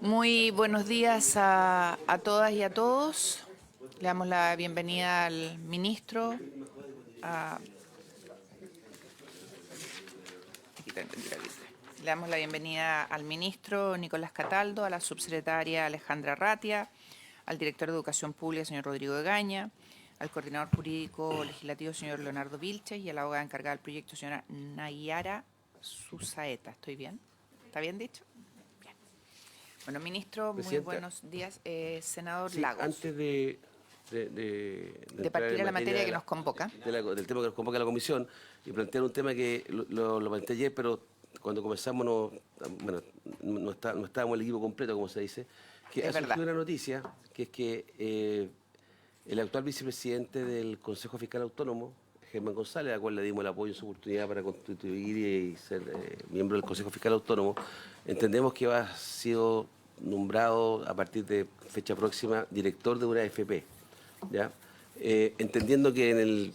Muy buenos días a todas y a todos. Le damos la bienvenida al ministro. Le damos la bienvenida al ministro Nicolás Cataldo, a la subsecretaria Alejandra Ratia, al director de Educación Pública, señor Rodrigo Egaña, al coordinador jurídico legislativo, señor Leonardo Vilches, y a la abogada encargada del proyecto, señora Nayara Susaeta. ¿Estoy bien? ¿Está bien dicho? Bien. Bueno, ministro, muy buenos días. Senador Lagos. Antes de partir a la materia que nos convoca. Del tema que nos convoca la comisión, y plantear un tema que lo planteé ayer, pero cuando comenzamos no estábamos el equipo completo, como se dice, que ha surgido una noticia, que es que el actual vicepresidente del Consejo Fiscal Autónomo, Germán González, a cual le dimos el apoyo en su oportunidad para constituir y ser miembro del Consejo Fiscal Autónomo, entendemos que ha sido nombrado a partir de fecha próxima director de una AFP, ¿ya? Entendiendo que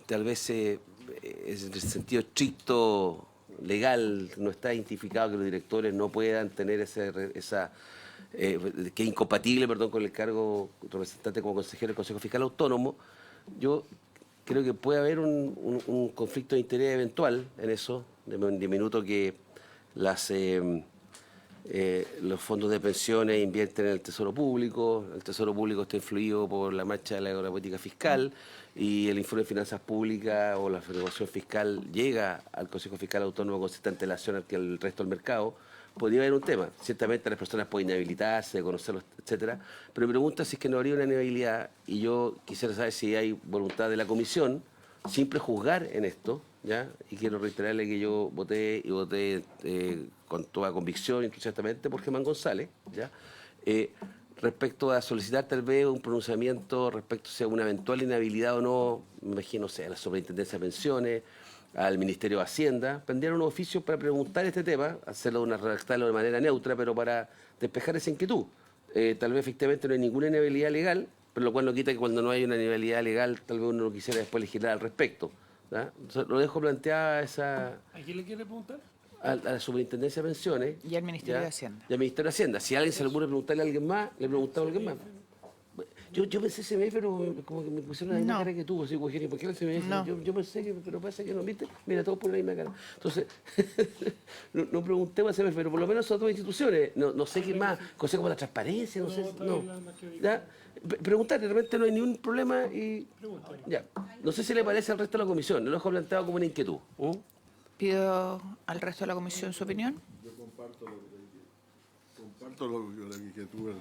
tal vez en el sentido estricto legal no está identificado que los directores no puedan tener que es incompatible, con el cargo representante como consejero del Consejo Fiscal Autónomo. Yo creo que puede haber un conflicto de interés eventual en eso, de minuto que los fondos de pensiones invierten en el Tesoro Público está influido por la marcha de la política fiscal y el informe de finanzas públicas o la evaluación fiscal llega al Consejo Fiscal Autónomo con cierta antelación que el resto del mercado. Podría haber un tema. Ciertamente las personas pueden inhabilitarse, conocerlos, etcétera, pero me pregunta si es que no habría una inhabilidad y yo quisiera saber si hay voluntad de la comisión simple juzgar en esto, ¿ya? Y quiero reiterarle que yo voté con toda convicción, entusiastamente, por Germán González, ¿ya? Respecto a solicitar tal vez un pronunciamiento respecto a una eventual inhabilidad o no, me imagino, a la Superintendencia de Pensiones, al Ministerio de Hacienda, prendieron un oficio para preguntar este tema, redactarlo de manera neutra, pero para despejar esa inquietud. Tal vez efectivamente no hay ninguna inhabilidad legal, pero lo cual no quita que cuando no hay una inhabilidad legal, tal vez uno no quisiera después legislar al respecto, ¿ya? Entonces, lo dejo planteada esa... ¿A quién le quiere preguntar? A la Superintendencia de Pensiones. Y al Ministerio de Hacienda. Y al Ministerio de Hacienda. Si alguien se le ocurre preguntarle a alguien más, le preguntaba a alguien más. Yo pensé CMF, pero como que me pusieron la misma cara que tú, así, ¿por qué el CMF? No. Yo pensé que, pero pasa que no, ¿viste? Mira, todos ponen la misma cara. Entonces, no preguntemos a CMF, pero por lo menos son dos instituciones. No sé qué más, consejo para la transparencia, no sé. No. ¿Ya? Preguntar, de repente no hay ningún problema y... Ya. No sé si le parece al resto de la comisión, lo dejo planteado como una inquietud. Pido al resto de la comisión su opinión. Yo comparto la inquietud del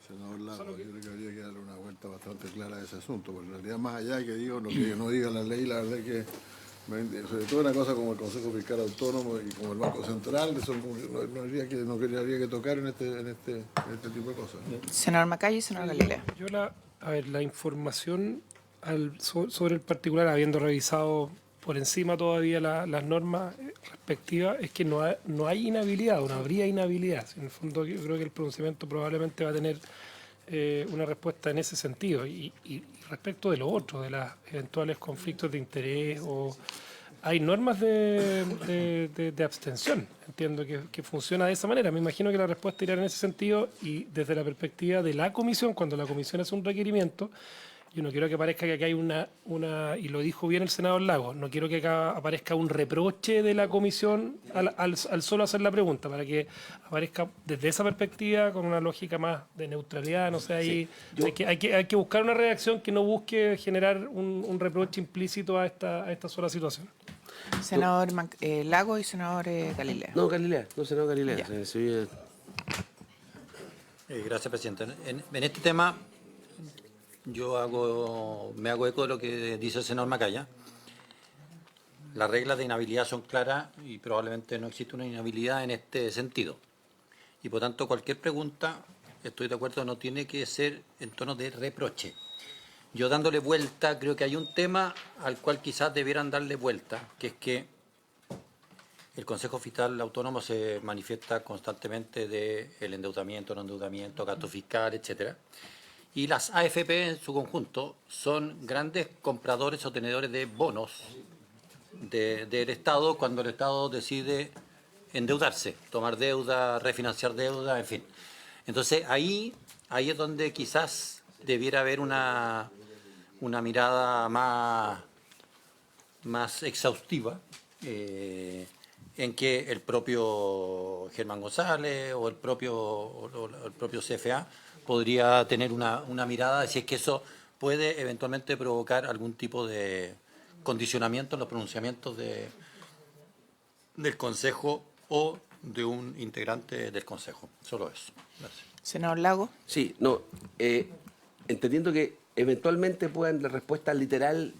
senador Lagos. Yo creo que habría que darle una vuelta bastante clara a ese asunto, porque en realidad, más allá de que digo lo que no diga la ley, la verdad es que, sobre todo una cosa como el Consejo Fiscal Autónomo y como el Banco Central, eso no habría que tocar en este tipo de cosas, ¿no? Senador Macaya y senador Galilea. Yo la información sobre el particular, habiendo revisado por encima todavía las normas respectivas, es que no hay inhabilidad, no habría inhabilidad. En el fondo yo creo que el pronunciamiento probablemente va a tener una respuesta en ese sentido. Y respecto de lo otro, de los eventuales conflictos de interés, hay normas de abstención. Entiendo que funciona de esa manera. Me imagino que la respuesta irá en ese sentido y desde la perspectiva de la comisión, cuando la comisión hace un requerimiento, yo no quiero que parezca que acá hay y lo dijo bien el senador Lagos, no quiero que acá aparezca un reproche de la comisión al solo hacer la pregunta, para que aparezca desde esa perspectiva con una lógica más de neutralidad, no sé, ahí hay que buscar una reacción que no busque generar un reproche implícito a esta sola situación. Senador Lagos y senador Galilea. No, senador Galilea. Gracias, presidente. En este tema... me hago eco de lo que dice el senador Macaya. Las reglas de inhabilidad son claras y probablemente no existe una inhabilidad en este sentido. Y por tanto, cualquier pregunta, estoy de acuerdo, no tiene que ser en tono de reproche. Yo dándole vuelta, creo que hay un tema al cual quizás debieran darle vuelta, que es que el Consejo Fiscal Autónomo se manifiesta constantemente del endeudamiento, no endeudamiento, gasto fiscal, etcétera. Y las AFP en su conjunto son grandes compradores o tenedores de bonos del Estado cuando el Estado decide endeudarse, tomar deuda, refinanciar deuda, en fin. Entonces ahí es donde quizás debiera haber una mirada más exhaustiva, en que el propio Germán González o el propio CFA podría tener una mirada de si es que eso puede eventualmente provocar algún tipo de condicionamiento en los pronunciamientos del Consejo o de un integrante del Consejo. Solo eso. Gracias. Senador Lago. Sí, no, entendiendo que eventualmente la respuesta literal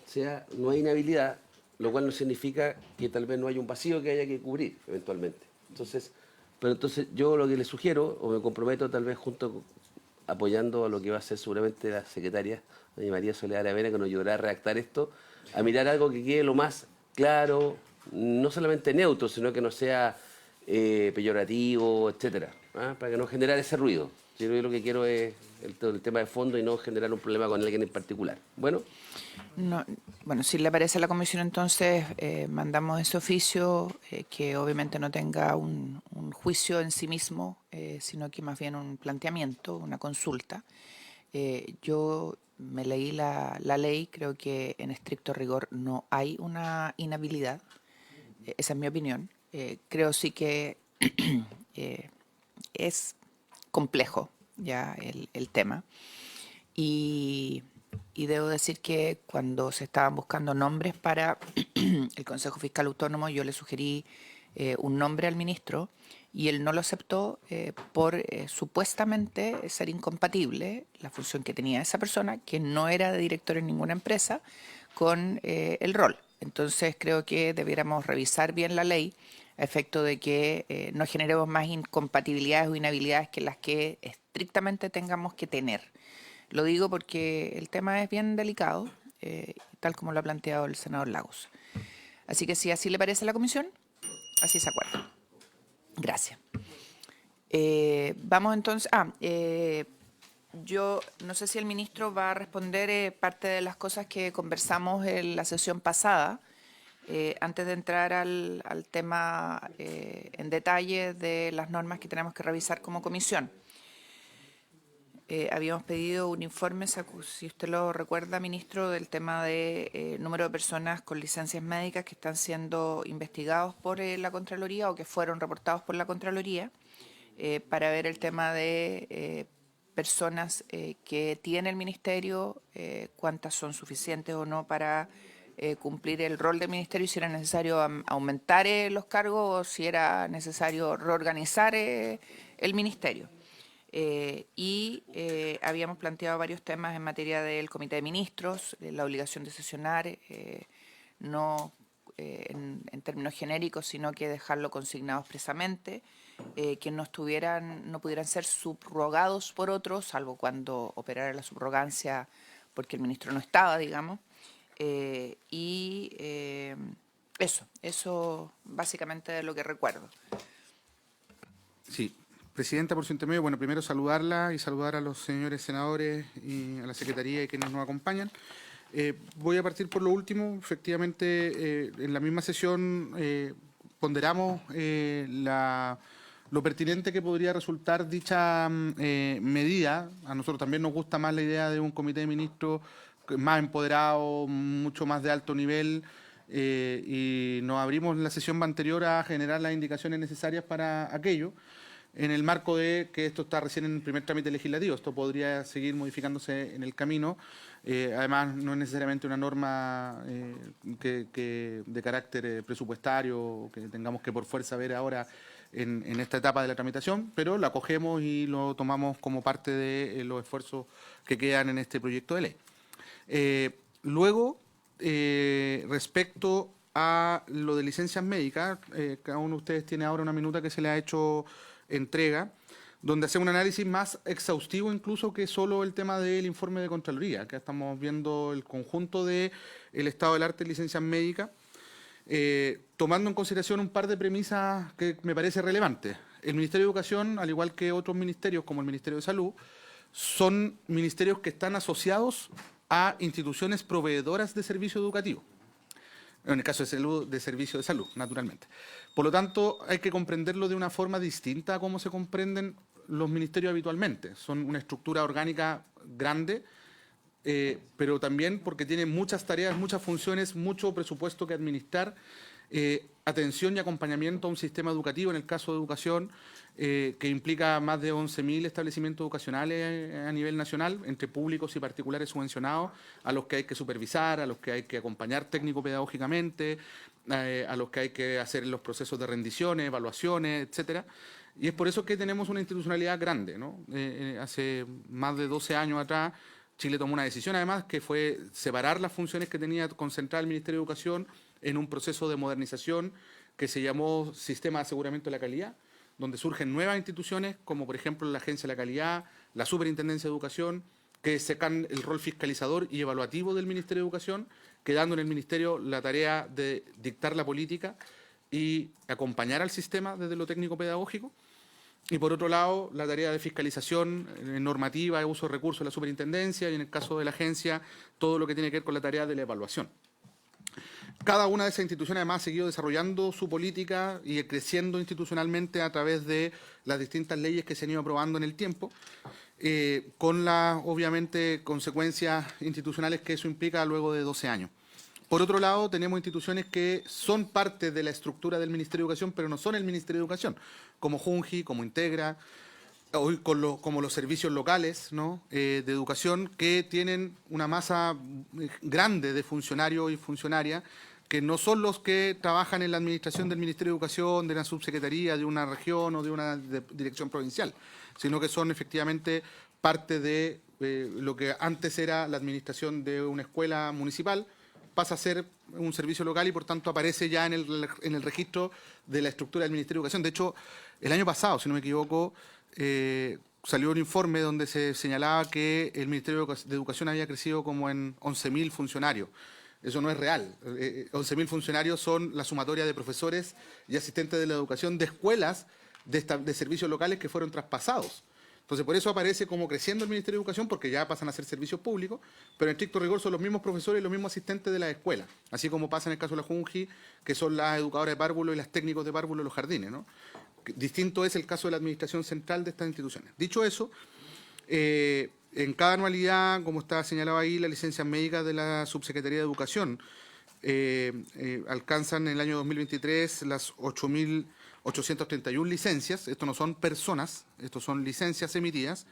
sea no hay inhabilidad, lo cual no significa que tal vez no haya un vacío que haya que cubrir eventualmente. Entonces yo lo que le sugiero, o me comprometo tal vez apoyando a lo que va a ser seguramente la secretaria, doña María Soledad Aravena, que nos ayudará a redactar esto, a mirar algo que quede lo más claro, no solamente neutro, sino que no sea peyorativo, etcétera, para que no generar ese ruido. Yo lo que quiero es el tema de fondo y no generar un problema con alguien en particular. Bueno. No, bueno, si le parece a la comisión, entonces mandamos ese oficio que obviamente no tenga un juicio en sí mismo, sino que más bien un planteamiento, una consulta. Yo me leí la ley, creo que en estricto rigor no hay una inhabilidad, esa es mi opinión. Creo sí que es complejo ya el tema. Y debo decir que cuando se estaban buscando nombres para el Consejo Fiscal Autónomo, yo le sugerí un nombre al ministro y él no lo aceptó por supuestamente ser incompatible la función que tenía esa persona, que no era de director en ninguna empresa, con el rol. Entonces creo que debiéramos revisar bien la ley a efecto de que no generemos más incompatibilidades o inhabilidades que las que estrictamente tengamos que tener. Lo digo porque el tema es bien delicado, tal como lo ha planteado el senador Lagos. Así que si así le parece a la comisión, así se acuerda. Gracias. Vamos entonces... yo no sé si el ministro va a responder parte de las cosas que conversamos en la sesión pasada, antes de entrar al tema en detalle de las normas que tenemos que revisar como comisión. Habíamos pedido un informe, si usted lo recuerda, ministro, del tema de número de personas con licencias médicas que están siendo investigados por la Contraloría o que fueron reportados por la Contraloría, para ver el tema de personas que tiene el Ministerio, cuántas son suficientes o no para cumplir el rol del Ministerio, y si era necesario aumentar los cargos o si era necesario reorganizar el Ministerio. Habíamos planteado varios temas en materia del Comité de Ministros, la obligación de sesionar, no en términos genéricos, sino que dejarlo consignado expresamente, que no pudieran ser subrogados por otros, salvo cuando operara la subrogancia porque el ministro no estaba, digamos. Eso básicamente es lo que recuerdo. Sí. Presidenta, por su intermedio, bueno, primero saludarla y saludar a los señores senadores y a la Secretaría y quienes nos acompañan. Voy a partir por lo último. Efectivamente, en la misma sesión ponderamos lo pertinente que podría resultar dicha medida. A nosotros también nos gusta más la idea de un comité de ministros más empoderado, mucho más de alto nivel, y nos abrimos en la sesión anterior a generar las indicaciones necesarias para aquello, en el marco de que esto está recién en el primer trámite legislativo. Esto podría seguir modificándose en el camino. Además, no es necesariamente una norma de carácter presupuestario, que tengamos que por fuerza ver ahora en esta etapa de la tramitación, pero la cogemos y lo tomamos como parte de los esfuerzos que quedan en este proyecto de ley. Luego, respecto a lo de licencias médicas, cada uno de ustedes tiene ahora una minuta que se le ha hecho entrega, donde hace un análisis más exhaustivo incluso que solo el tema del informe de Contraloría. Acá estamos viendo el conjunto del estado del arte de licencias médicas, tomando en consideración un par de premisas que me parece relevantes. El Ministerio de Educación, al igual que otros ministerios como el Ministerio de Salud, son ministerios que están asociados a instituciones proveedoras de servicio educativo. en el caso de salud, de servicio de salud, naturalmente. Por lo tanto, hay que comprenderlo de una forma distinta a cómo se comprenden los ministerios habitualmente. Son una estructura orgánica grande, pero también porque tienen muchas tareas, muchas funciones, mucho presupuesto que administrar, atención y acompañamiento a un sistema educativo, en el caso de educación, que implica más de 11.000 establecimientos educacionales a nivel nacional, entre públicos y particulares subvencionados, a los que hay que supervisar, a los que hay que acompañar técnico-pedagógicamente, a los que hay que hacer los procesos de rendiciones, evaluaciones, etcétera. Y es por eso que tenemos una institucionalidad grande, ¿no? Hace más de 12 años atrás, Chile tomó una decisión, además, que fue separar las funciones que tenía concentrada el Ministerio de Educación en un proceso de modernización que se llamó Sistema de Aseguramiento de la Calidad, donde surgen nuevas instituciones, como por ejemplo la Agencia de la Calidad, la Superintendencia de Educación, que secan el rol fiscalizador y evaluativo del Ministerio de Educación, quedando en el Ministerio la tarea de dictar la política y acompañar al sistema desde lo técnico-pedagógico. Y por otro lado, la tarea de fiscalización normativa, de uso de recursos de la superintendencia y en el caso de la agencia, todo lo que tiene que ver con la tarea de la evaluación. Cada una de esas instituciones además ha seguido desarrollando su política y creciendo institucionalmente a través de las distintas leyes que se han ido aprobando en el tiempo, con las, obviamente, consecuencias institucionales que eso implica luego de 12 años. Por otro lado, tenemos instituciones que son parte de la estructura del Ministerio de Educación, pero no son el Ministerio de Educación, como Junji, como Integra, hoy como los servicios locales, ¿no? De educación, que tienen una masa grande de funcionarios y funcionarias, que no son los que trabajan en la administración del Ministerio de Educación, de una subsecretaría, de una región o de una dirección provincial, sino que son efectivamente parte de lo que antes era la administración de una escuela municipal, pasa a ser un servicio local y por tanto aparece ya en el registro de la estructura del Ministerio de Educación. De hecho, el año pasado, si no me equivoco, salió un informe donde se señalaba que el Ministerio de Educación había crecido como en 11.000 funcionarios. Eso no es real. 11.000 funcionarios son la sumatoria de profesores y asistentes de la educación de escuelas de servicios locales que fueron traspasados. Entonces, por eso aparece como creciendo el Ministerio de Educación, porque ya pasan a ser servicios públicos, pero en estricto rigor son los mismos profesores y los mismos asistentes de las escuelas, así como pasa en el caso de la Junji, que son las educadoras de párvulo y las técnicos de párvulo en los jardines, ¿no? Distinto es el caso de la administración central de estas instituciones. Dicho eso, en cada anualidad, como está señalado ahí, las licencias médicas de la Subsecretaría de Educación alcanzan en el año 2023 las 8.831 licencias. Esto no son personas, estos son licencias emitidas.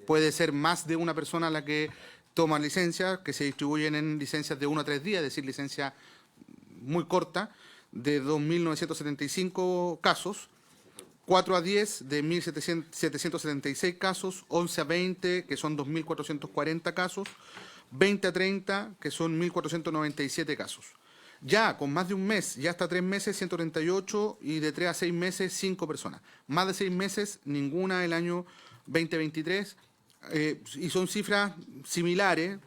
Puede ser más de una persona la que toma licencias, que se distribuyen en licencias de 1 a 3 días, es decir, licencia muy corta, de 2.975 casos, 4 a 10 de 1.776 casos, 11 a 20, que son 2.440 casos, 20 a 30, que son 1.497 casos. Ya con más de un mes, ya hasta 3 meses, 138, y de 3 a 6 meses, 5 personas. Más de 6 meses, ninguna el año 2023, y son cifras similares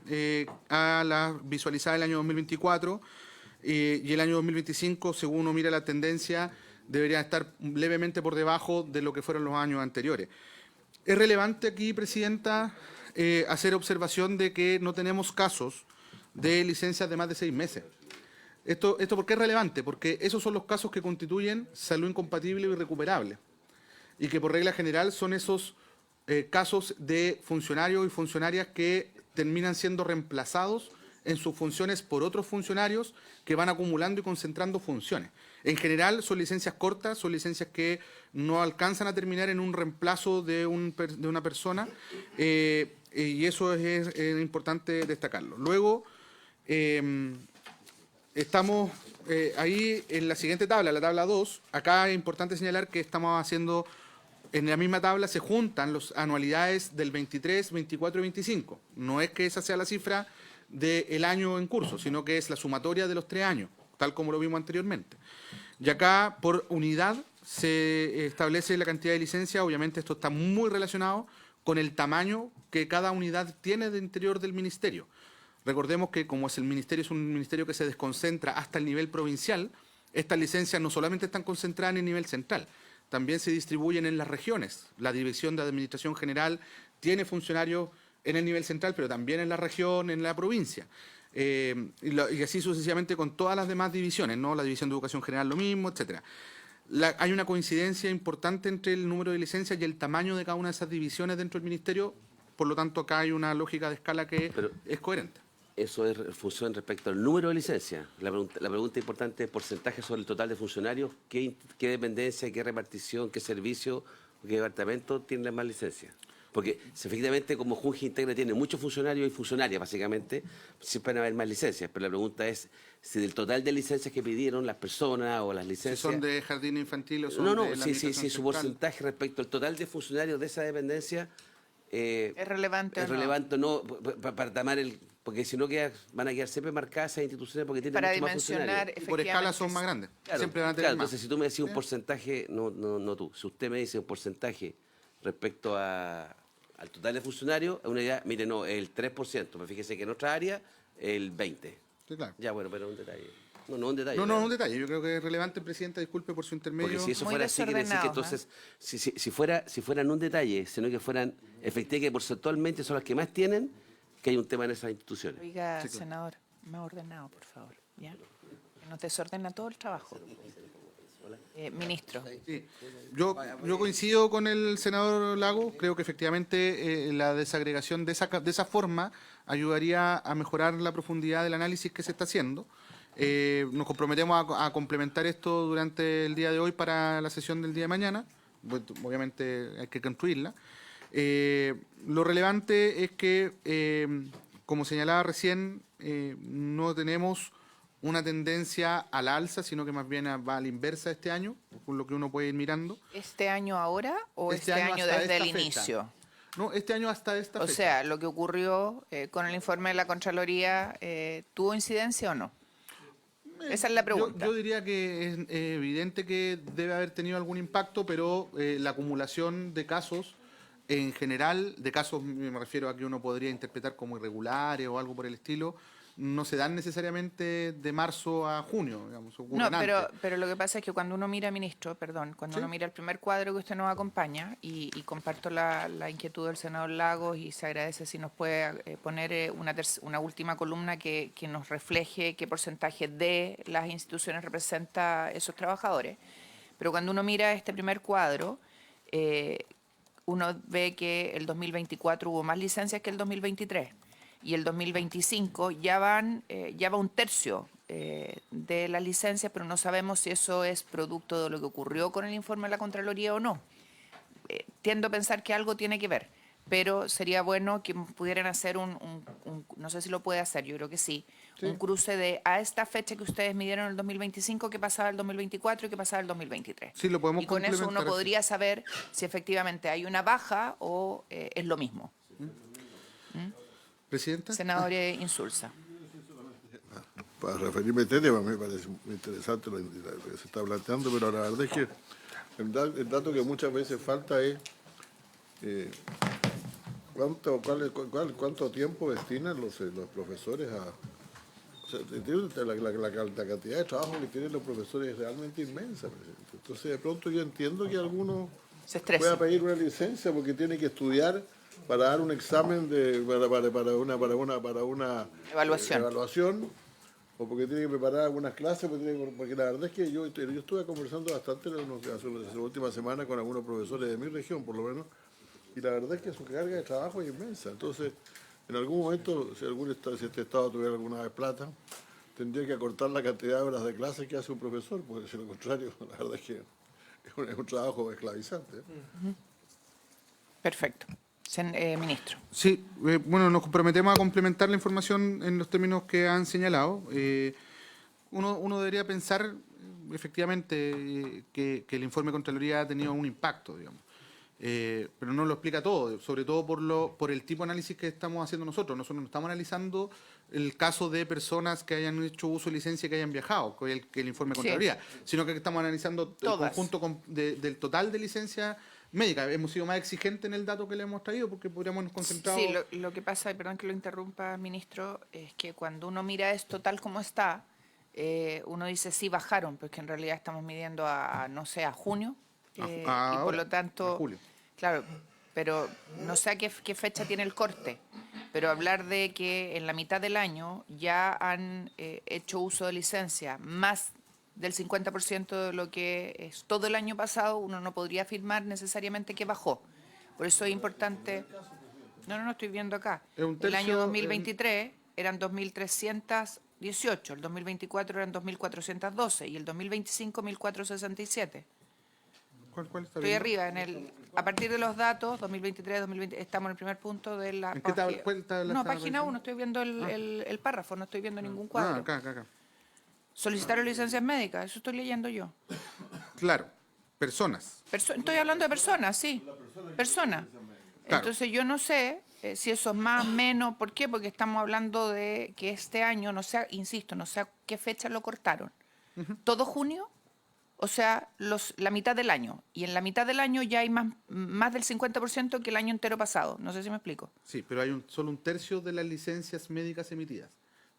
a las visualizadas el año 2024, y el año 2025, según uno mira la tendencia, debería estar levemente por debajo de lo que fueron los años anteriores. Es relevante aquí, Presidenta, hacer observación de que no tenemos casos de licencias de más de 6 meses. ¿Esto por qué es relevante? Porque esos son los casos que constituyen salud incompatible o irrecuperable y que por regla general son esos casos de funcionarios y funcionarias que terminan siendo reemplazados en sus funciones por otros funcionarios que van acumulando y concentrando funciones. En general son licencias cortas, son licencias que no alcanzan a terminar en un reemplazo de una persona y eso es importante destacarlo. Luego, estamos ahí en la siguiente tabla, la tabla 2. Acá es importante señalar que estamos haciendo, en la misma tabla se juntan las anualidades del 23, 24 y 25. No es que esa sea la cifra del año en curso, sino que es la sumatoria de los 3 años, tal como lo vimos anteriormente. Y acá, por unidad, se establece la cantidad de licencias. Obviamente esto está muy relacionado con el tamaño que cada unidad tiene de interior del ministerio. Recordemos que como es un ministerio que se desconcentra hasta el nivel provincial, estas licencias no solamente están concentradas en el nivel central, también se distribuyen en las regiones. La Dirección de Administración General tiene funcionarios en el nivel central, pero también en la región, en la provincia. y así sucesivamente con todas las demás divisiones, ¿no? La división de educación general lo mismo, etcétera. Hay una coincidencia importante entre el número de licencias y el tamaño de cada una de esas divisiones dentro del ministerio, por lo tanto acá hay una lógica de escala que es coherente. Eso es función respecto al número de licencias. La pregunta importante es porcentaje sobre el total de funcionarios, qué dependencia, qué repartición, qué servicio, qué departamento tienen más licencias. Porque si efectivamente como Junji Integra tiene muchos funcionarios y funcionarias, básicamente, siempre van a haber más licencias. Pero la pregunta es si del total de licencias que pidieron las personas o las licencias... Si son de jardín infantil o son No, de la sí, administración su central. porcentaje respecto al total de funcionarios de esa dependencia... ¿Es relevante o es no? relevante no para tomar el... Porque si no van a quedar siempre marcadas esas instituciones porque tienen Para mucho más dimensionar, funcionarios. Y por escala son efectivamente, más grandes. Claro, Siempre van a tener claro, más. entonces si tú me decís un porcentaje, no tú, si usted me dice un porcentaje respecto al total de funcionarios, es una idea, mire, no, el 3%, pero fíjese que en otra área, el 20%. Sí, claro. Ya, bueno, pero un detalle. No un detalle. No, claro. un detalle. Yo creo que es relevante, Presidenta, disculpe por su intermedio. Porque si eso Muy fuera así, quiere decir que desordenados, entonces, si fueran un detalle, sino que fueran efectivamente que porcentualmente son las que más tienen, que hay un tema en esas instituciones. Oiga, Sí, claro. senador, más ordenado, por favor. ¿Ya? Que nos desordena todo el trabajo. Ministro. Sí. Yo coincido con el senador Lago. Creo que efectivamente la desagregación de esa forma ayudaría a mejorar la profundidad del análisis que se está haciendo. Nos comprometemos a complementar esto durante el día de hoy para la sesión del día de mañana. Obviamente hay que construirla. Lo relevante es que, como señalaba recién, no tenemos una tendencia a la alza, sino que más bien va a la inversa este año, con lo que uno puede ir mirando. ¿Este año ahora o este año hasta desde el esta fecha. inicio? No, este año hasta esta O fecha. sea, lo que ocurrió con el informe de la Contraloría, ¿tuvo incidencia o no? Esa es la pregunta. Yo diría que es evidente que debe haber tenido algún impacto, pero la acumulación de casos, en general, de casos me refiero a que uno podría interpretar como irregulares o algo por el estilo, no se dan necesariamente de marzo a junio, digamos, No, ocurren antes. pero lo que pasa es que cuando uno mira, ministro, cuando Sí. uno mira el primer cuadro que usted nos acompaña, y comparto la inquietud del senador Lagos y se agradece si nos puede poner una última columna que nos refleje qué porcentaje de las instituciones representa esos trabajadores. Pero cuando uno mira este primer cuadro, uno ve que el 2024 hubo más licencias que el 2023. Y el 2025 ya va un tercio de las licencias, pero no sabemos si eso es producto de lo que ocurrió con el informe de la Contraloría o no. Tiendo a pensar que algo tiene que ver, pero sería bueno que pudieran hacer no sé si lo puede hacer, yo creo que sí, un cruce de a esta fecha que ustedes midieron el 2025, qué pasaba el 2024 y qué pasaba el 2023. Sí, lo podemos y con eso uno complementar así. podría saber si efectivamente hay una baja o es lo mismo. ¿Presidenta? Senador Insulza. Para referirme a este tema, me parece muy interesante lo que se está planteando, pero la verdad es que el dato que muchas veces falta es cuánto tiempo destinan los profesores a... O sea, la cantidad de trabajo que tienen los profesores es realmente inmensa, presidente. Entonces, de pronto yo entiendo que alguno Se estresa. pueda pedir una licencia porque tiene que estudiar para dar un examen para una evaluación, o porque tiene que preparar algunas clases, porque la verdad es que yo estuve conversando bastante hace la última semana con algunos profesores de mi región, por lo menos, y la verdad es que su carga de trabajo es inmensa. Entonces, en algún momento, si este Estado tuviera alguna vez plata, tendría que acortar la cantidad de horas de clase que hace un profesor, porque si lo contrario, la verdad es que es un trabajo esclavizante. Perfecto. Ministro. Sí, bueno, nos comprometemos a complementar la información en los términos que han señalado. Uno debería pensar, efectivamente, que el informe de Contraloría ha tenido un impacto, digamos. Pero no lo explica todo, sobre todo por el tipo de análisis que estamos haciendo nosotros. Nosotros no estamos analizando el caso de personas que hayan hecho uso de licencia y que hayan viajado, que es el informe de Contraloría, sino que estamos analizando Todas. el conjunto del total de licencias médicas. Hemos sido más exigentes en el dato que le hemos traído porque podríamos habernos concentrado... Sí, lo que pasa, y perdón que lo interrumpa, ministro, es que cuando uno mira esto tal como está, uno dice sí bajaron, pues que en realidad estamos midiendo no sé, a junio, y por ahora, lo tanto, a julio. claro, pero no sé a qué fecha tiene el corte. Pero hablar de que en la mitad del año ya han hecho uso de licencia más del 50% de lo que es todo el año pasado, uno no podría afirmar necesariamente que bajó. Por eso es importante... No, estoy viendo acá. Es un El tercio año 2023 eran 2.318, el 2024 eran 2.412 y el 2025 1.467. ¿Cuál está Estoy viendo? arriba, a partir de los datos, 2023, 2020, estamos en el primer punto de la ¿En qué tabla? ¿Cuál tabla No, está página revisando? 1, estoy viendo el párrafo, no estoy viendo ningún Ah, cuadro. acá. Solicitaron licencias médicas, eso estoy leyendo yo. Claro, personas. Estoy hablando de personas, sí. Personas. Claro. Entonces yo no sé si eso es más, menos, ¿por qué? Porque estamos hablando de que este año, no sé, insisto, no sé a qué fecha lo cortaron. ¿Todo junio? O sea, la mitad del año. Y en la mitad del año ya hay más del 50% que el año entero pasado. No sé si me explico. Sí, pero hay solo un tercio de las licencias médicas emitidas.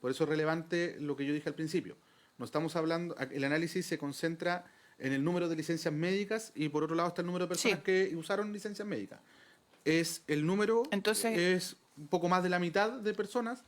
Por eso es relevante lo que yo dije al principio. No estamos hablando, el análisis se concentra en el número de licencias médicas y por otro lado está el número de personas Sí. que usaron licencias médicas. Es el número, Entonces- es un poco más de la mitad de personas,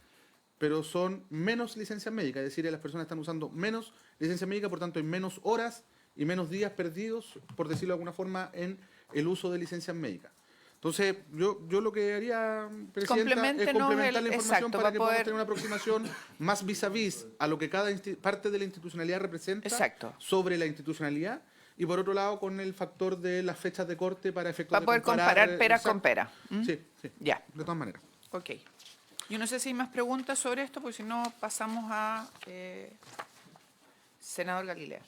pero son menos licencias médicas, es decir, las personas están usando menos licencias médicas, por tanto hay menos horas y menos días perdidos, por decirlo de alguna forma, en el uso de licencias médicas. Entonces, yo lo que haría, Presidenta, es Compleméntenos complementar la información exacto, para que podamos poder- tener una aproximación más vis a vis a lo que cada parte de la institucionalidad representa Exacto. sobre la institucionalidad, y por otro lado con el factor de las fechas de corte para efectos Para de poder comparar peras con peras. Sí, sí. Ya. De todas maneras. Ok. Yo no sé si hay más preguntas sobre esto, porque si no pasamos a senador Galilea.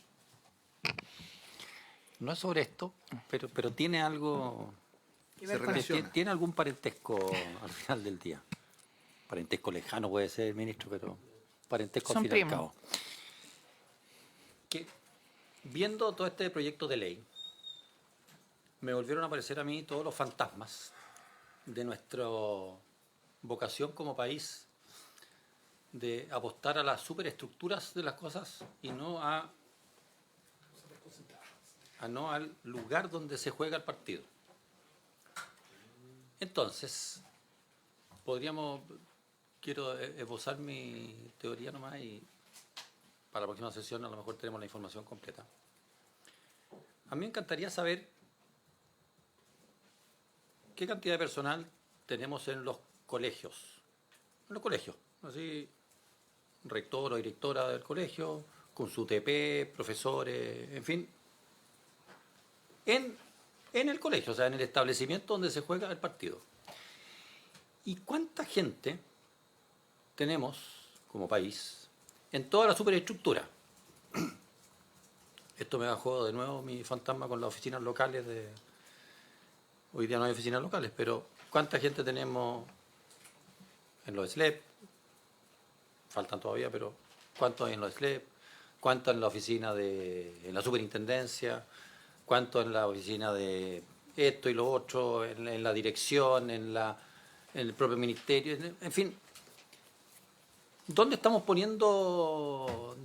No es sobre esto, pero tiene algo... ¿Qué ver Se con relaciona. esto? Tiene algún parentesco al final del día. Parentesco lejano puede ser, ministro, pero parentesco Son al fin y al primos. cabo. Que, viendo todo este proyecto de ley, me volvieron a aparecer a mí todos los fantasmas de nuestra vocación como país de apostar a las superestructuras de las cosas y no no al lugar donde se juega el partido. Entonces, quiero esbozar mi teoría nomás y para la próxima sesión a lo mejor tenemos la información completa. A mí me encantaría saber qué cantidad de personal tenemos en los colegios. En los colegios, así, rector o directora del colegio, con su TP, profesores, en fin, en el colegio, o sea, en el establecimiento donde se juega el partido. ¿Y cuánta gente tenemos como país en toda la superestructura? Esto me bajó de nuevo mi fantasma con las oficinas locales de... Hoy día no hay oficinas locales, pero ¿cuánta gente tenemos en los SLEP? Faltan todavía, pero ¿cuánto hay en los SLEP? ¿Cuánto en la oficina en la superintendencia? ¿Cuánto en la oficina de esto y lo otro? En la dirección, en el propio ministerio, en fin. ¿Dónde estamos poniendo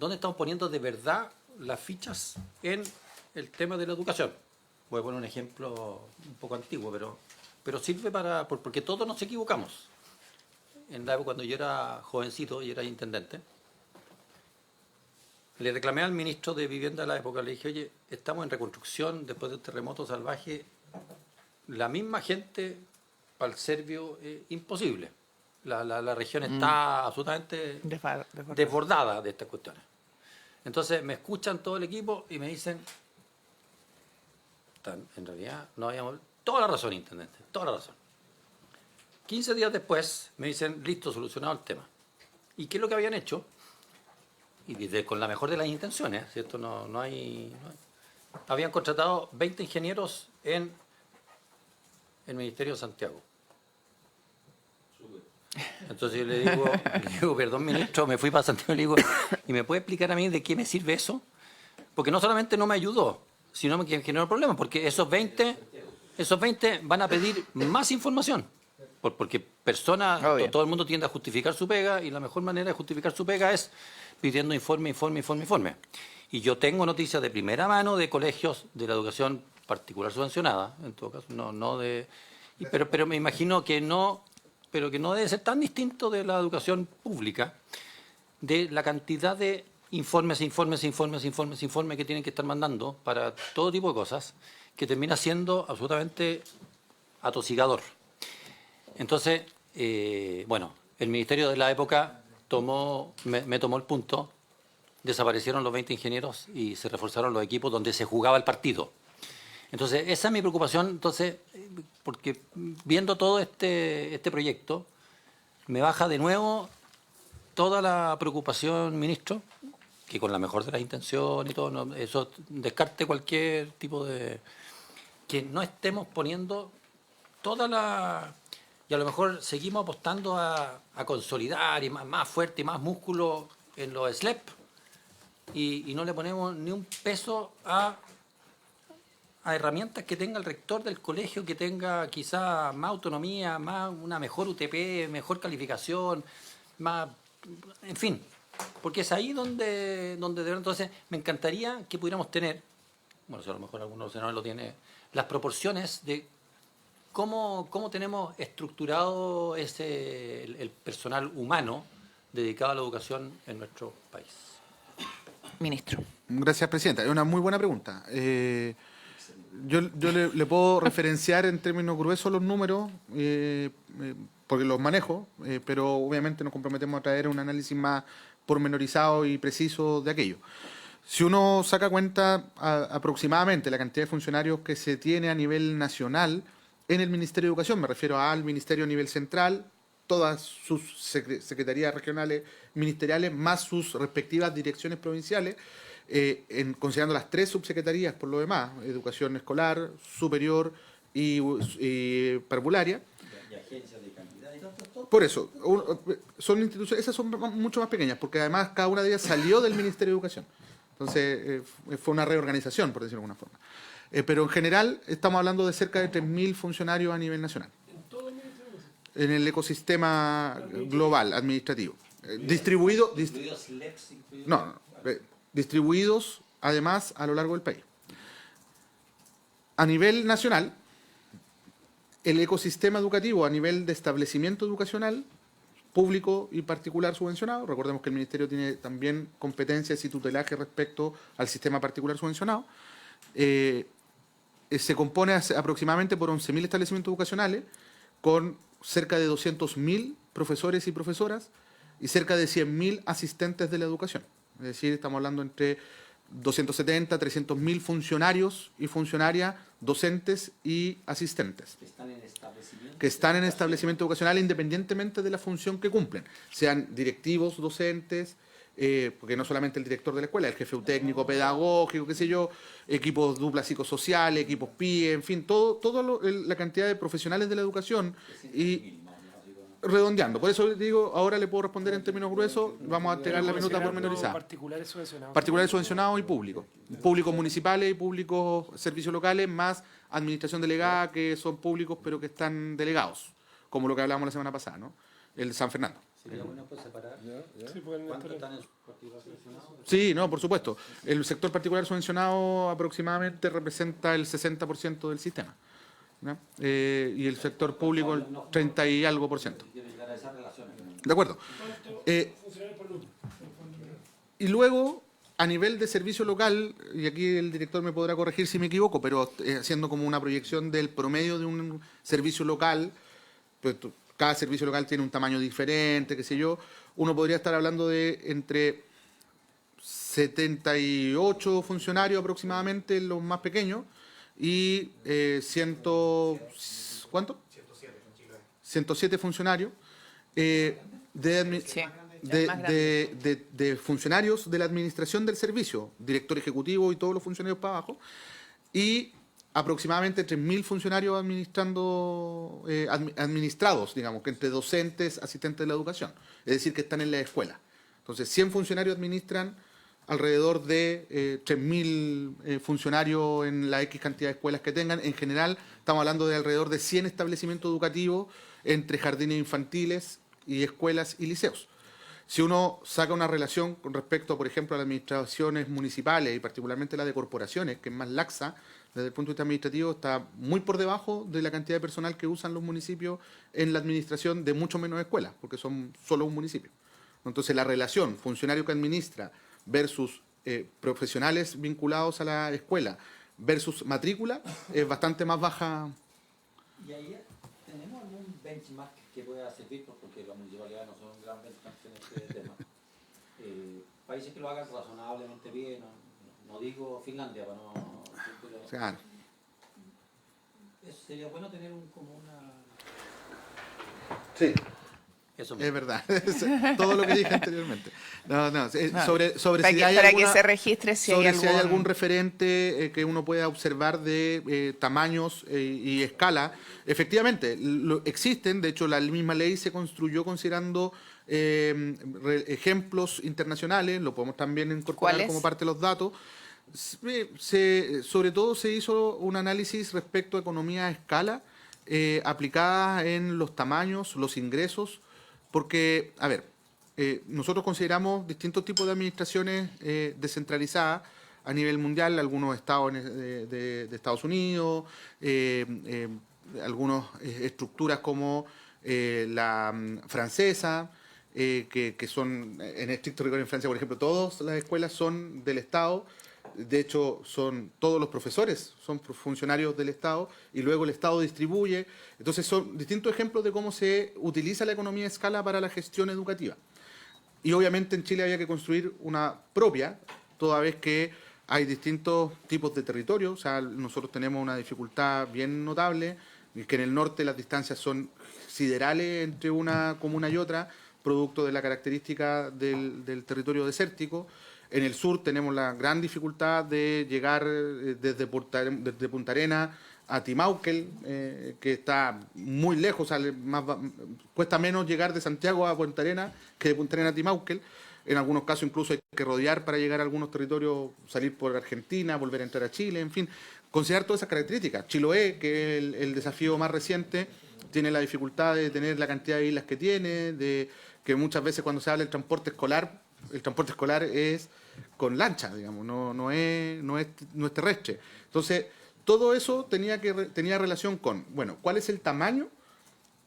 de verdad las fichas en el tema de la educación? Voy a poner un ejemplo un poco antiguo, pero sirve porque todos nos equivocamos. En la época cuando yo era jovencito y era intendente, le reclamé al ministro de Vivienda de la época, le dije, oye, estamos en reconstrucción después del terremoto salvaje, la misma gente para el Servio imposible. La región está absolutamente desbordada de estas cuestiones. Entonces me escuchan todo el equipo y me dicen, en realidad no habíamos... Toda la razón, intendente, toda la razón. 15 días después me dicen, listo, solucionado el tema. ¿Y qué es lo que habían hecho? Y con la mejor de las intenciones, ¿cierto? No hay... Habían contratado 20 ingenieros en el Ministerio de Santiago. Entonces yo le digo, perdón, ministro, me fui para Santiago y le digo, ¿y me puede explicar a mí de qué me sirve eso? Porque no solamente no me ayudó, sino que generó problemas, porque esos 20 van a pedir más información. Porque todo el mundo tiende a justificar su pega y la mejor manera de justificar su pega es pidiendo informe. Y yo tengo noticias de primera mano de colegios de la educación particular subvencionada, en todo caso, no de Pero me imagino que no, pero que no debe ser tan distinto de la educación pública, de la cantidad de informes que tienen que estar mandando para todo tipo de cosas, que termina siendo absolutamente atosigador. Entonces, bueno, el ministerio de la época me tomó el punto, desaparecieron los 20 ingenieros y se reforzaron los equipos donde se jugaba el partido. Entonces, esa es mi preocupación, entonces, porque viendo todo este proyecto, me baja de nuevo toda la preocupación, ministro, que con la mejor de las intenciones y todo, no, eso descarte cualquier tipo de... que no estemos poniendo toda la... y a lo mejor seguimos apostando a consolidar y más fuerte y más músculo en los SLEP y no le ponemos ni un peso a herramientas que tenga el rector del colegio, que tenga quizá más autonomía, una mejor UTP, mejor calificación, más, en fin, porque es ahí donde entonces me encantaría que pudiéramos tener, bueno, si a lo mejor algunos senadores lo tienen, las proporciones de cómo tenemos estructurado el personal humano dedicado a la educación en nuestro país. Ministro. Gracias, Presidenta. Es una muy buena pregunta. Yo le puedo referenciar en términos gruesos los números, porque los manejo, pero obviamente nos comprometemos a traer un análisis más pormenorizado y preciso de aquello. Si uno saca cuenta aproximadamente la cantidad de funcionarios que se tiene a nivel nacional en el Ministerio de Educación, me refiero al Ministerio a nivel central, todas sus secretarías regionales ministeriales, más sus respectivas direcciones provinciales, considerando las 3 subsecretarías por lo demás, educación escolar, superior y parvularia. Y agencias de calidad y todo. Por eso, son instituciones, esas son mucho más pequeñas, porque además cada una de ellas salió del Ministerio de Educación. Entonces, fue una reorganización, por decirlo de alguna forma. Pero en general, estamos hablando de cerca de 3.000 funcionarios a nivel nacional. En el ecosistema global, administrativo. Distribuidos además a lo largo del país. A nivel nacional, el ecosistema educativo a nivel de establecimiento educacional, público y particular subvencionado, recordemos que el Ministerio tiene también competencias y tutelaje respecto al sistema particular subvencionado, se compone aproximadamente por 11.000 establecimientos educacionales con cerca de 200.000 profesores y profesoras y cerca de 100.000 asistentes de la educación. Es decir, estamos hablando entre 270, 300.000 funcionarios y funcionarias, docentes y asistentes. Que están en establecimiento educacional independientemente de la función que cumplen. Sean directivos, docentes, porque no solamente el director de la escuela, el jefe técnico, pedagógico, qué sé yo, equipos duplas psicosociales, equipos PIE, en fin, toda la cantidad de profesionales de la educación y redondeando. Por eso digo, ahora le puedo responder en términos gruesos, vamos a entregar la minuta pormenorizada. Particulares subvencionados. Particulares subvencionados y públicos. Públicos municipales y públicos servicios locales, más administración delegada, que son públicos pero que están delegados, como lo que hablábamos la semana pasada, ¿no? El de San Fernando. Sí, no, por supuesto. El sector particular subvencionado aproximadamente representa el 60% del sistema, ¿no? Y el sector público el 30 y algo por ciento. De acuerdo. Y luego, a nivel de servicio local, y aquí el director me podrá corregir si me equivoco, pero haciendo como una proyección del promedio de un servicio local, pues cada servicio local tiene un tamaño diferente, qué sé yo, uno podría estar hablando de entre 78 funcionarios aproximadamente, los más pequeños, y 107 funcionarios de funcionarios de la administración del servicio, director ejecutivo y todos los funcionarios para abajo, y aproximadamente 3.000 funcionarios administrados, digamos, que entre docentes, asistentes de la educación, es decir, que están en la escuela. Entonces, 100 funcionarios administran alrededor de 3.000 funcionarios en la X cantidad de escuelas que tengan. En general, estamos hablando de alrededor de 100 establecimientos educativos entre jardines infantiles y escuelas y liceos. Si uno saca una relación con respecto, por ejemplo, a las administraciones municipales y particularmente la de corporaciones, que es más laxa desde el punto de vista administrativo, está muy por debajo de la cantidad de personal que usan los municipios en la administración de mucho menos escuelas, porque son solo un municipio. Entonces, la relación funcionario que administra versus profesionales vinculados a la escuela versus matrícula es bastante más baja. ¿Y ahí tenemos algún benchmark que pueda servir? Porque las municipalidades no son un gran benchmark en este tema. Países que lo hagan razonablemente bien, no digo Finlandia, para no... Pero, Claro. sería bueno tener como una... Sí. Eso Es verdad, todo lo que dije anteriormente. Sobre Para, si hay para alguna, que se registre si sobre hay si hay algún algún... referente que uno pueda observar de tamaños y escala. Efectivamente, existen, de hecho la misma ley se construyó considerando ejemplos internacionales, lo podemos también incorporar ¿Cuáles? como parte de los datos. Sobre todo se hizo un análisis respecto a economía a escala aplicada en los tamaños, los ingresos, porque, a ver, nosotros consideramos distintos tipos de administraciones descentralizadas a nivel mundial, algunos estados de Estados Unidos, algunas estructuras como la francesa, que son en estricto rigor en Francia, por ejemplo, todas las escuelas son del Estado. De hecho, todos los profesores son funcionarios del Estado y luego el Estado distribuye. Entonces, son distintos ejemplos de cómo se utiliza la economía a escala para la gestión educativa. Y obviamente en Chile había que construir una propia, toda vez que hay distintos tipos de territorio. O sea, nosotros tenemos una dificultad bien notable, que en el norte las distancias son siderales entre una comuna y otra, producto de la característica del territorio desértico. En el sur tenemos la gran dificultad de llegar desde Punta Arenas a Timauquel, que está muy lejos, cuesta menos llegar de Santiago a Punta Arenas que de Punta Arenas a Timauquel. En algunos casos incluso hay que rodear para llegar a algunos territorios, salir por Argentina, volver a entrar a Chile, en fin, considerar todas esas características. Chiloé, que es el desafío más reciente, tiene la dificultad de tener la cantidad de islas que tiene, de que muchas veces cuando se habla del transporte escolar es con lancha, digamos, no es terrestre. Entonces, todo eso tenía relación con, bueno, ¿cuál es el tamaño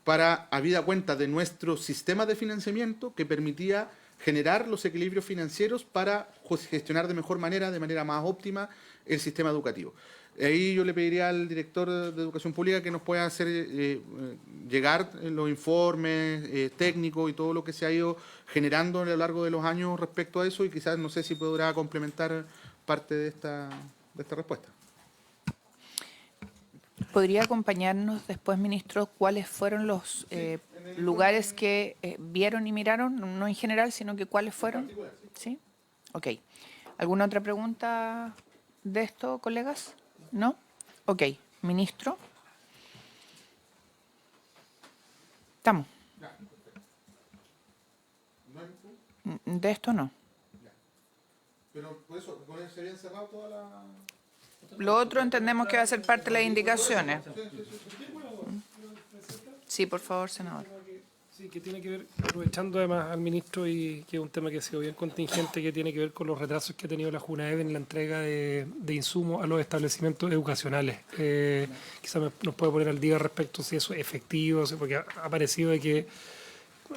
para, habida cuenta de nuestro sistema de financiamiento que permitía generar los equilibrios financieros para gestionar de mejor manera, de manera más óptima, el sistema educativo? Ahí yo le pediría al director de Educación Pública que nos pueda hacer llegar los informes técnicos y todo lo que se ha ido generando a lo largo de los años respecto a eso, y quizás no sé si podrá complementar parte de esta respuesta. ¿Podría acompañarnos después, ministro, cuáles fueron los lugares que vieron y miraron? No en general, sino que cuáles fueron. ¿Sí? Ok. ¿Alguna otra pregunta de esto, colegas? ¿No? Ok. Ministro. Estamos. De esto no. Pero por eso, se habían cerrado toda la... Lo otro entendemos que va a ser parte de las indicaciones. Sí, por favor, senador. Sí, que tiene que ver, aprovechando además al ministro, y que es un tema que ha sido bien contingente, que tiene que ver con los retrasos que ha tenido la JUNAEV en la entrega de insumos a los establecimientos educacionales. Quizás nos puede poner al día respecto si eso es efectivo, porque ha parecido de que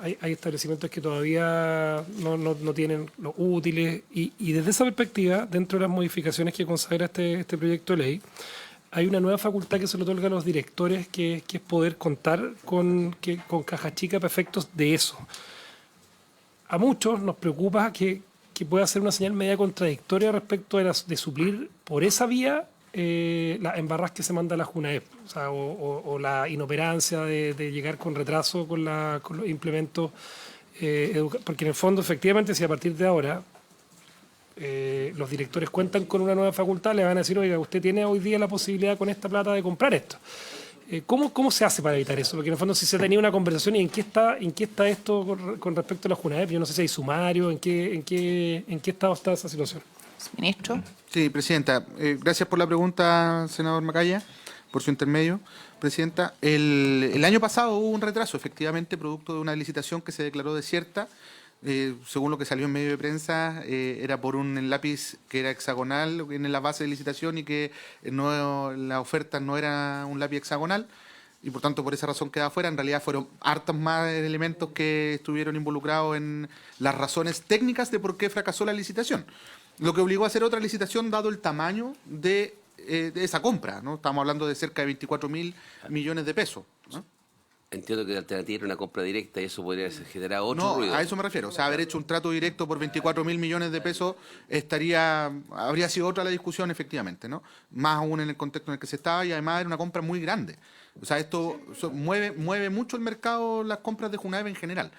hay establecimientos que todavía no tienen los útiles, y desde esa perspectiva, dentro de las modificaciones que consagra este proyecto de ley, hay una nueva facultad que se le otorga a los directores, que es poder contar con caja chica para efectos de eso. A muchos nos preocupa que pueda ser una señal media contradictoria respecto de suplir por esa vía las embarras que se manda a la JUNAEV, o sea, o la inoperancia de llegar con retraso con los implementos, porque en el fondo, efectivamente, si a partir de ahora los directores cuentan con una nueva facultad, le van a decir, oiga, usted tiene hoy día la posibilidad con esta plata de comprar esto. ¿Cómo se hace para evitar eso? Porque en el fondo, si se tenía una conversación, ¿y en qué está esto con respecto a la JUNAEV? Yo no sé si hay sumario, ¿en qué estado está esa situación? Ministro. Sí, presidenta. Gracias por la pregunta, senador Macaya, por su intermedio. Presidenta, el año pasado hubo un retraso, efectivamente, producto de una licitación que se declaró desierta según lo que salió en medio de prensa, era por un lápiz que era hexagonal en la base de licitación y que la oferta no era un lápiz hexagonal y por tanto por esa razón quedaba fuera. En realidad fueron hartos más elementos que estuvieron involucrados en las razones técnicas de por qué fracasó la licitación. Lo que obligó a hacer otra licitación dado el tamaño de esa compra, ¿no? Estamos hablando de cerca de 24.000 millones de pesos, ¿no? Entiendo que la alternativa era una compra directa y eso podría generar otro No, ruido. a eso me refiero. O sea, haber hecho un trato directo por 24.000 millones de pesos habría sido otra la discusión, efectivamente, ¿no? Más aún en el contexto en el que se estaba y además era una compra muy grande. O sea, esto mueve mucho el mercado, las compras de Junaev en general.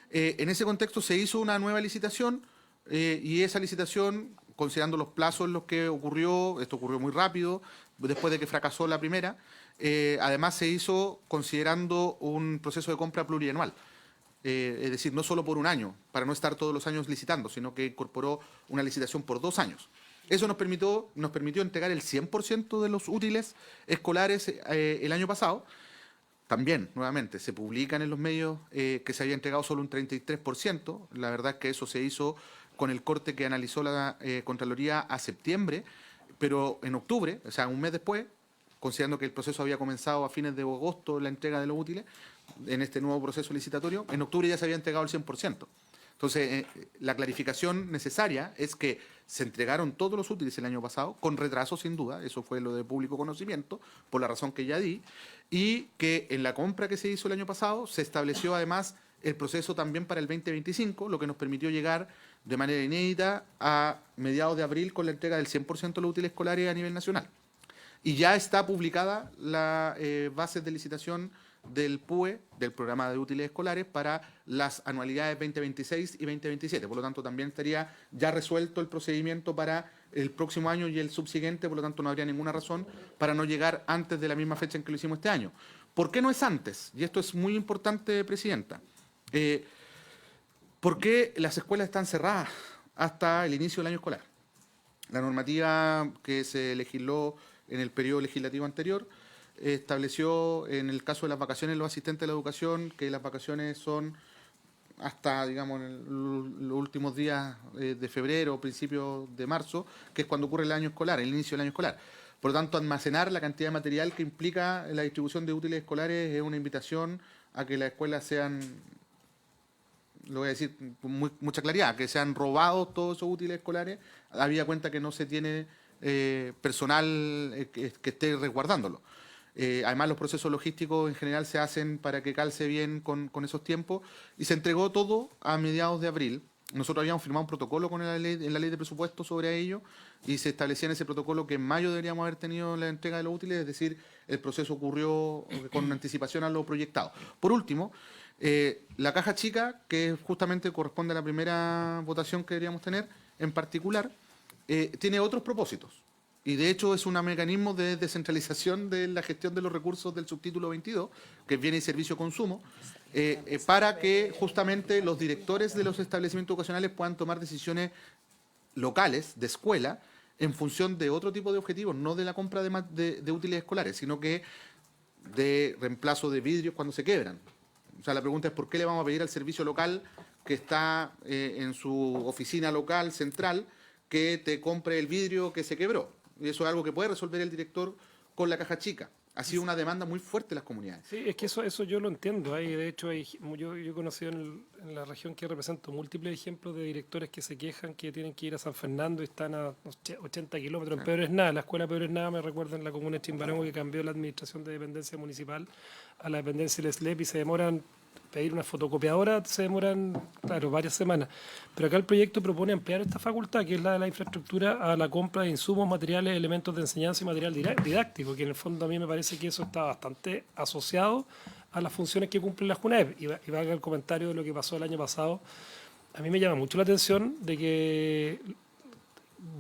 En ese contexto se hizo una nueva licitación y esa licitación, considerando los plazos en los que ocurrió, esto ocurrió muy rápido, después de que fracasó la primera, además se hizo considerando un proceso de compra plurianual. Es decir, no solo por un año, para no estar todos los años licitando, sino que incorporó una licitación por 2 años. Eso nos permitió entregar el 100% de los útiles escolares el año pasado. También, nuevamente, se publican en los medios que se había entregado solo un 33%. La verdad es que eso se hizo con el corte que analizó la Contraloría a septiembre, pero en octubre, o sea, un mes después, considerando que el proceso había comenzado a fines de agosto, la entrega de los útiles, en este nuevo proceso licitatorio, en octubre ya se había entregado el 100%. Entonces, la clarificación necesaria es que se entregaron todos los útiles el año pasado, con retraso sin duda, eso fue lo de público conocimiento, por la razón que ya di, y que en la compra que se hizo el año pasado se estableció además el proceso también para el 2025, lo que nos permitió llegar de manera inédita a mediados de abril con la entrega del 100% de los útiles escolares a nivel nacional. Y ya está publicada la base de licitación del PUE, del Programa de Útiles Escolares, para las anualidades 2026 y 2027. Por lo tanto, también estaría ya resuelto el procedimiento para el próximo año y el subsiguiente, por lo tanto, no habría ninguna razón para no llegar antes de la misma fecha en que lo hicimos este año. ¿Por qué no es antes? Y esto es muy importante, Presidenta. ¿Por qué las escuelas están cerradas hasta el inicio del año escolar? La normativa que se legisló en el periodo legislativo anterior estableció en el caso de las vacaciones los asistentes de la educación que las vacaciones son hasta, digamos, en los últimos días de febrero o principios de marzo, que es cuando ocurre el año escolar, el inicio del año escolar. Por lo tanto, almacenar la cantidad de material que implica la distribución de útiles escolares es una invitación a que las escuelas sean, lo voy a decir con mucha claridad, que sean robados todos esos útiles escolares, habida cuenta que no se tiene personal que esté resguardándolo. Además, los procesos logísticos en general se hacen para que calce bien con esos tiempos y se entregó todo a mediados de abril. Nosotros habíamos firmado un protocolo en la ley de presupuesto sobre ello y se establecía en ese protocolo que en mayo deberíamos haber tenido la entrega de los útiles, es decir, el proceso ocurrió con anticipación a lo proyectado. Por último, la caja chica, que justamente corresponde a la primera votación que deberíamos tener, en particular, tiene otros propósitos. Y de hecho es un mecanismo de descentralización de la gestión de los recursos del subtítulo 22, que es Bienes y Servicio Consumo, para que justamente los directores de los establecimientos educacionales puedan tomar decisiones locales, de escuela, en función de otro tipo de objetivos, no de la compra de útiles escolares, sino que de reemplazo de vidrios cuando se quebran. O sea, la pregunta es por qué le vamos a pedir al servicio local que está en su oficina local central que te compre el vidrio que se quebró. Y eso es algo que puede resolver el director con la caja chica. Ha sido una demanda muy fuerte de las comunidades. Sí, es que eso yo lo entiendo. De hecho, yo he conocido en la región que represento múltiples ejemplos de directores que se quejan que tienen que ir a San Fernando y están a 80 kilómetros. En Pedro Esnada, la escuela Pedro Esnada, me recuerda en la comuna de Chimbarongo, que cambió la administración de dependencia municipal a la dependencia del SLEP y se demoran, pedir una fotocopiadora se demoran, claro, varias semanas. Pero acá el proyecto propone ampliar esta facultad, que es la de la infraestructura, a la compra de insumos, materiales, elementos de enseñanza y material didáctico, que en el fondo a mí me parece que eso está bastante asociado a las funciones que cumple la JUNAEP. Y valga el comentario de lo que pasó el año pasado, a mí me llama mucho la atención de que,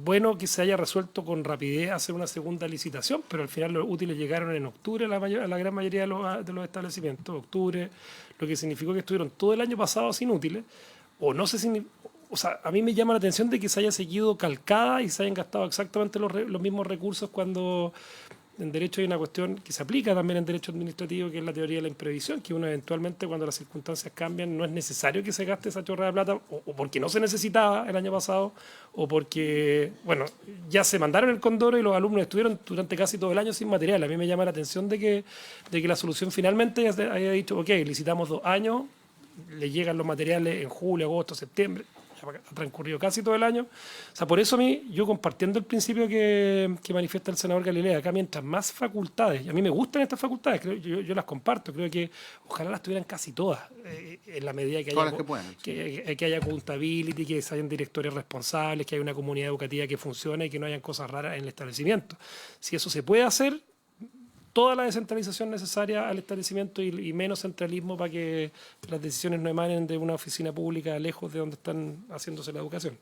bueno, que se haya resuelto con rapidez hacer una segunda licitación, pero al final los útiles llegaron en octubre a la gran mayoría de los establecimientos, octubre, lo que significó que estuvieron todo el año pasado sin útiles, o no sé si... O sea, a mí me llama la atención de que se haya seguido calcada y se hayan gastado exactamente los mismos recursos cuando en derecho hay una cuestión que se aplica también en derecho administrativo, que es la teoría de la imprevisión, que uno eventualmente cuando las circunstancias cambian no es necesario que se gaste esa chorra de plata, o porque no se necesitaba el año pasado, o porque, bueno, ya se mandaron el Condoro y los alumnos estuvieron durante casi todo el año sin material. A mí me llama la atención de que la solución finalmente haya dicho, ok, licitamos 2 años, le llegan los materiales en julio, agosto, septiembre, ha transcurrido casi todo el año. O sea, por eso a mí, yo compartiendo el principio que manifiesta el senador Galilea, acá mientras más facultades, y a mí me gustan estas facultades, yo las comparto, creo que ojalá las tuvieran casi todas, en la medida que haya, Todas las que puedan, que haya accountability, que hayan directores responsables, que haya una comunidad educativa que funcione y que no hayan cosas raras en el establecimiento. Si eso se puede hacer, toda la descentralización necesaria al establecimiento y menos centralismo para que las decisiones no emanen de una oficina pública lejos de donde están haciéndose la educación.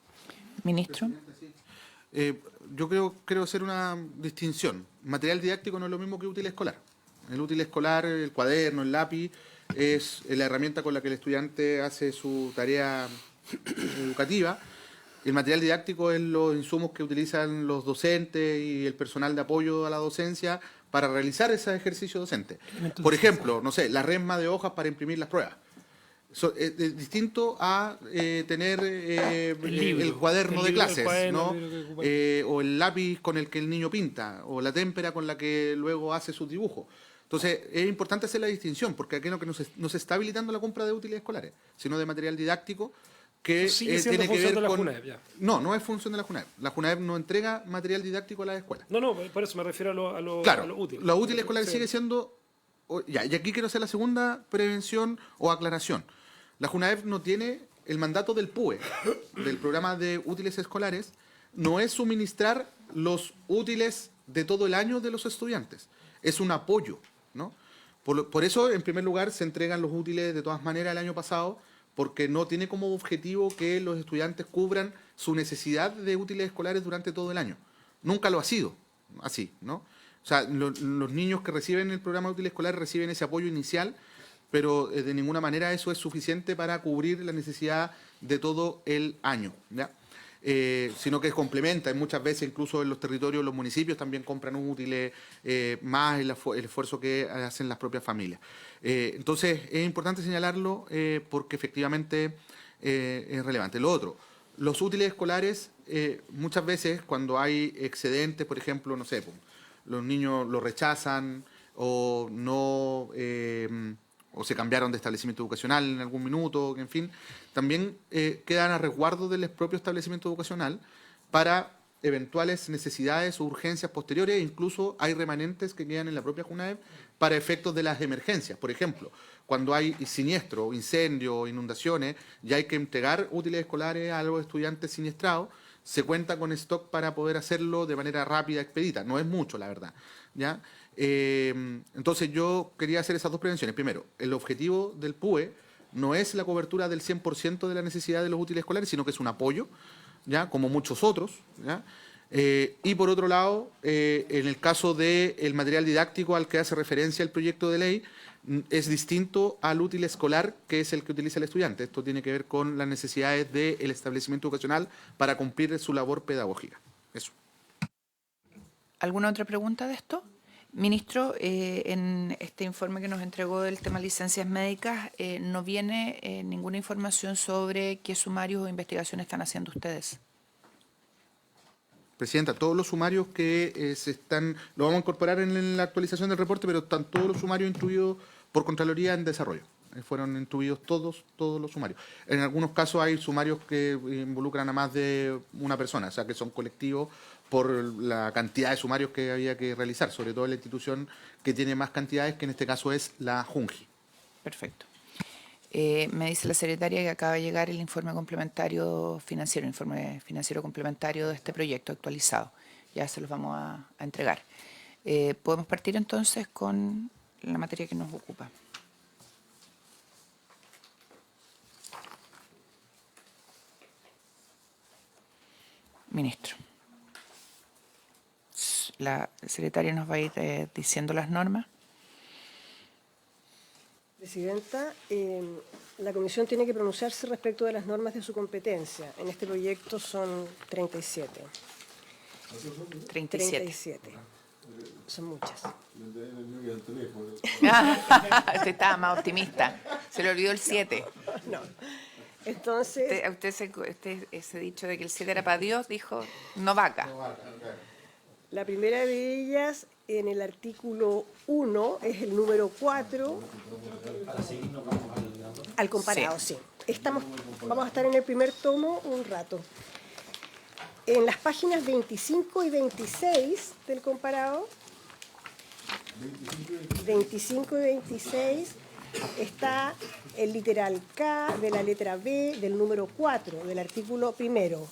Ministro. Yo creo hacer una distinción. Material didáctico no es lo mismo que útil escolar. El útil escolar, el cuaderno, el lápiz, es la herramienta con la que el estudiante hace su tarea educativa. El material didáctico es los insumos que utilizan los docentes y el personal de apoyo a la docencia para realizar ese ejercicio docente. Por ejemplo, no sé, la resma de hojas para imprimir las pruebas. Es distinto a tener el cuaderno de clases, ¿no? O el lápiz con el que el niño pinta, o la témpera con la que luego hace sus dibujos. Entonces, es importante hacer la distinción, porque aquí no se está habilitando la compra de útiles escolares, sino de material didáctico que tiene que ver con... No es función de la JUNAEP. La JUNAEP no entrega material didáctico a las escuelas. No, por eso me refiero a lo útil. Los útiles escolares sigue siendo... y aquí quiero hacer la segunda prevención o aclaración. La JUNAEP no tiene el mandato del PUE, del programa de útiles escolares, no es suministrar los útiles de todo el año de los estudiantes. Es un apoyo, ¿no? Por eso, en primer lugar, se entregan los útiles de todas maneras el año pasado, porque no tiene como objetivo que los estudiantes cubran su necesidad de útiles escolares durante todo el año. Nunca lo ha sido así, ¿no? O sea, los niños que reciben el programa de útiles escolares reciben ese apoyo inicial, pero de ninguna manera eso es suficiente para cubrir la necesidad de todo el año, ¿ya? Sino que complementa, y muchas veces incluso en los territorios, los municipios también compran útiles, más el esfuerzo que hacen las propias familias. Entonces es importante señalarlo porque efectivamente es relevante. Lo otro, los útiles escolares, muchas veces cuando hay excedentes, por ejemplo, no sé, los niños lo rechazan o no... o se cambiaron de establecimiento educacional en algún minuto, en fin, también quedan a resguardo del propio establecimiento educacional para eventuales necesidades o urgencias posteriores, e incluso hay remanentes que quedan en la propia JUNAEP para efectos de las emergencias. Por ejemplo, cuando hay siniestro, incendio, inundaciones, ya hay que entregar útiles escolares a los estudiantes siniestrados, se cuenta con stock para poder hacerlo de manera rápida, expedita. No es mucho, la verdad, ¿ya? Entonces yo quería hacer esas dos prevenciones. Primero, el objetivo del PUE no es la cobertura del 100% de la necesidad de los útiles escolares, sino que es un apoyo, ¿ya? Como muchos otros, ¿ya? Y por otro lado, en el caso del material didáctico al que hace referencia el proyecto de ley, es distinto al útil escolar, que es el que utiliza el estudiante. Esto tiene que ver con las necesidades del establecimiento educacional para cumplir su labor pedagógica. Eso. ¿Alguna otra pregunta de esto? Ministro, en este informe que nos entregó del tema licencias médicas, no viene ninguna información sobre qué sumarios o investigaciones están haciendo ustedes. Presidenta, todos los sumarios que lo vamos a incorporar en la actualización del reporte, pero están todos los sumarios instruidos por Contraloría en desarrollo. Fueron instruidos todos los sumarios. En algunos casos hay sumarios que involucran a más de una persona, o sea que son colectivos por la cantidad de sumarios que había que realizar, sobre todo en la institución que tiene más cantidades, que en este caso es la JUNGI. Perfecto. Me dice la secretaria que acaba de llegar el informe financiero complementario de este proyecto actualizado. Ya se los vamos a entregar. Podemos partir entonces con la materia que nos ocupa. Ministro. La secretaria nos va a ir diciendo las normas. Presidenta, la Comisión tiene que pronunciarse respecto de las normas de su competencia. En este proyecto son 37. 37. Son muchas. Usted estaba más optimista. Se le olvidó el 7. No. Entonces, Ese dicho de que el 7 era para Dios, dijo, no vaca. la primera de ellas, en el artículo 1, es el número 4. Al comparado, sí. Vamos a estar en el primer tomo un rato. En las páginas 25 y 26 del comparado, 25 y 26, está el literal K de la letra B del número 4 del artículo primero,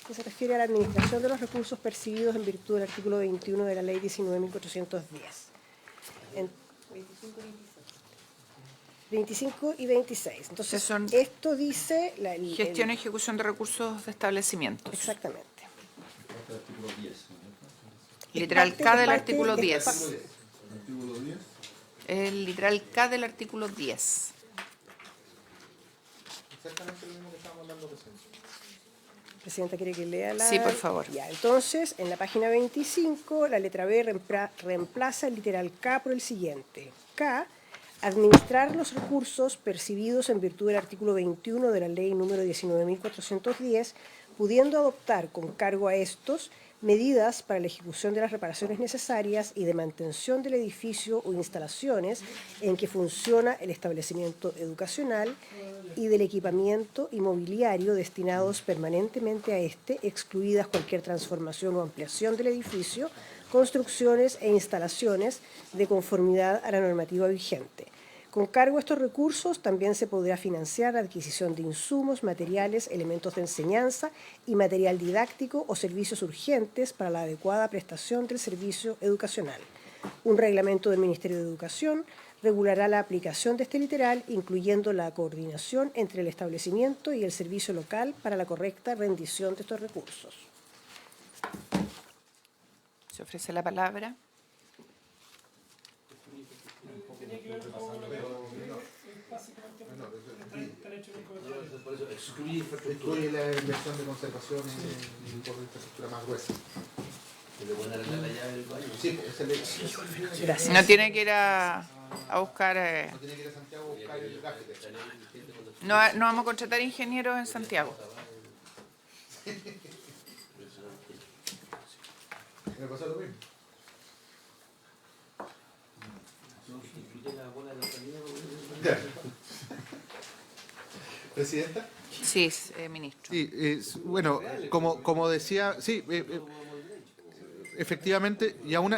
que se refiere a la administración de los recursos percibidos en virtud del artículo 21 de la Ley 19.410. 25 y 26. Entonces, Son esto dice... Gestión y ejecución de recursos de establecimientos. Exactamente. Literal K del artículo es 10. Artículo 10. El literal K del artículo 10. Exactamente lo mismo que estábamos hablando recién. Presidenta, ¿quiere que lea la...? Sí, por favor. Ya, entonces, en la página 25, la letra B reemplaza el literal K por el siguiente. K, administrar los recursos percibidos en virtud del artículo 21 de la Ley número 19.410, pudiendo adoptar con cargo a estos medidas para la ejecución de las reparaciones necesarias y de mantención del edificio o instalaciones en que funciona el establecimiento educacional y del equipamiento inmobiliario destinados permanentemente a este, excluidas cualquier transformación o ampliación del edificio, construcciones e instalaciones de conformidad a la normativa vigente. Con cargo a estos recursos también se podrá financiar la adquisición de insumos, materiales, elementos de enseñanza y material didáctico o servicios urgentes para la adecuada prestación del servicio educacional. Un reglamento del Ministerio de Educación regulará la aplicación de este literal, incluyendo la coordinación entre el establecimiento y el servicio local para la correcta rendición de estos recursos. Se ofrece la palabra. Excluye la inversión de conservación y por infraestructura más gruesa. Sí, esa es Gracias. No tiene que ir a buscar... no tiene que ir a Santiago a buscar el gafete. no vamos a contratar ingenieros en Santiago. Me pasó lo mismo. ¿Presidenta? Sí, ministro. Sí, bueno, como decía, sí, efectivamente, y aún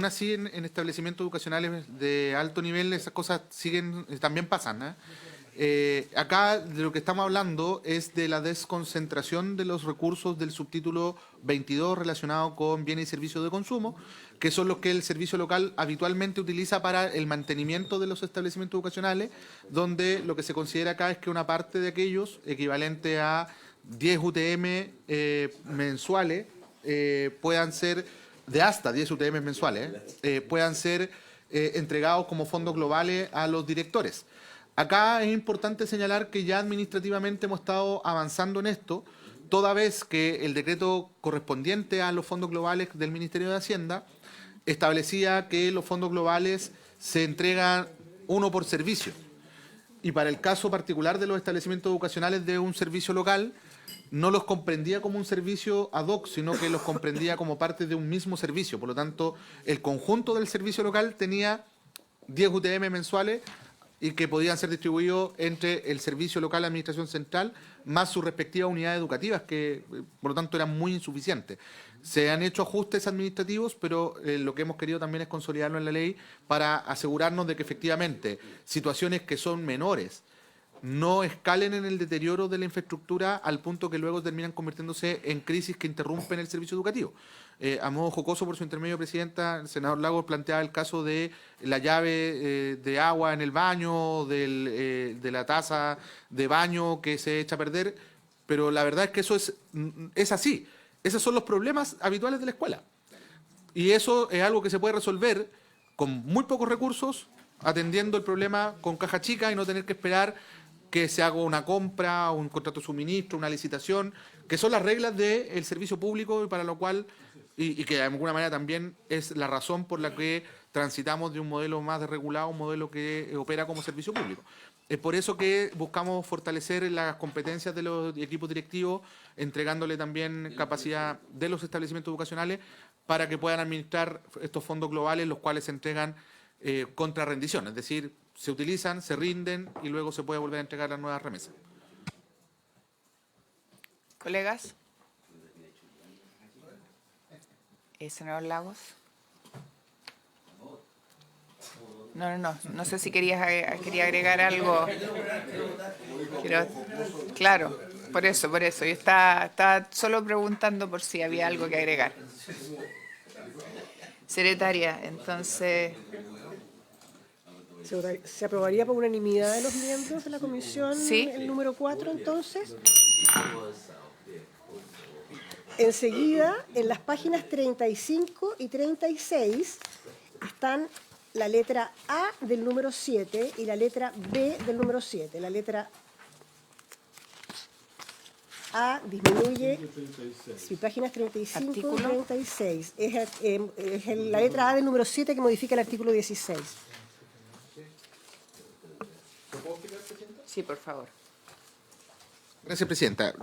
así en establecimientos educacionales de alto nivel esas cosas también pasan, ¿eh? Acá de lo que estamos hablando es de la desconcentración de los recursos del subtítulo 22 relacionado con bienes y servicios de consumo, que son los que el servicio local habitualmente utiliza para el mantenimiento de los establecimientos educacionales, donde lo que se considera acá es que una parte de aquellos, equivalente a 10 UTM mensuales, puedan ser, de hasta 10 UTM mensuales, puedan ser entregados como fondos globales a los directores. Acá es importante señalar que ya administrativamente hemos estado avanzando en esto, toda vez que el decreto correspondiente a los fondos globales del Ministerio de Hacienda establecía que los fondos globales se entregan uno por servicio. Y para el caso particular de los establecimientos educacionales de un servicio local, no los comprendía como un servicio ad hoc, sino que los comprendía como parte de un mismo servicio. Por lo tanto, el conjunto del servicio local tenía 10 UTM mensuales y que podían ser distribuidos entre el Servicio Local de Administración Central más sus respectivas unidades educativas, que por lo tanto eran muy insuficientes. Se han hecho ajustes administrativos, pero lo que hemos querido también es consolidarlo en la ley para asegurarnos de que efectivamente situaciones que son menores no escalen en el deterioro de la infraestructura al punto que luego terminan convirtiéndose en crisis que interrumpen el servicio educativo. A modo jocoso, por su intermedio, Presidenta, el senador Lagos planteaba el caso de la llave de agua en el baño, de la taza de baño que se echa a perder, pero la verdad es que eso es así. Esos son los problemas habituales de la escuela. Y eso es algo que se puede resolver con muy pocos recursos, atendiendo el problema con caja chica y no tener que esperar que se haga una compra, un contrato de suministro, una licitación, que son las reglas del servicio público y para lo cual y que de alguna manera también es la razón por la que transitamos de un modelo más desregulado a un modelo que opera como servicio público. Es por eso que buscamos fortalecer las competencias de los equipos directivos, entregándole también capacidad de los establecimientos educacionales para que puedan administrar estos fondos globales, los cuales se entregan contra rendición, es decir, se utilizan, se rinden y luego se puede volver a entregar las nuevas remesas. Colegas. Senador Lagos. No sé si quería agregar algo. Claro, por eso. Yo estaba solo preguntando por si había algo que agregar. Secretaria, entonces... ¿Se aprobaría por unanimidad de los miembros de la comisión Sí. el número 4, entonces? Enseguida, en las páginas 35 y 36, están la letra A del número 7 y la letra B del número 7. La letra A disminuye, sí, páginas 35 y Artículo. 36. La letra A del número 7 que modifica el artículo 16. Sí, por favor. Gracias, Presidenta.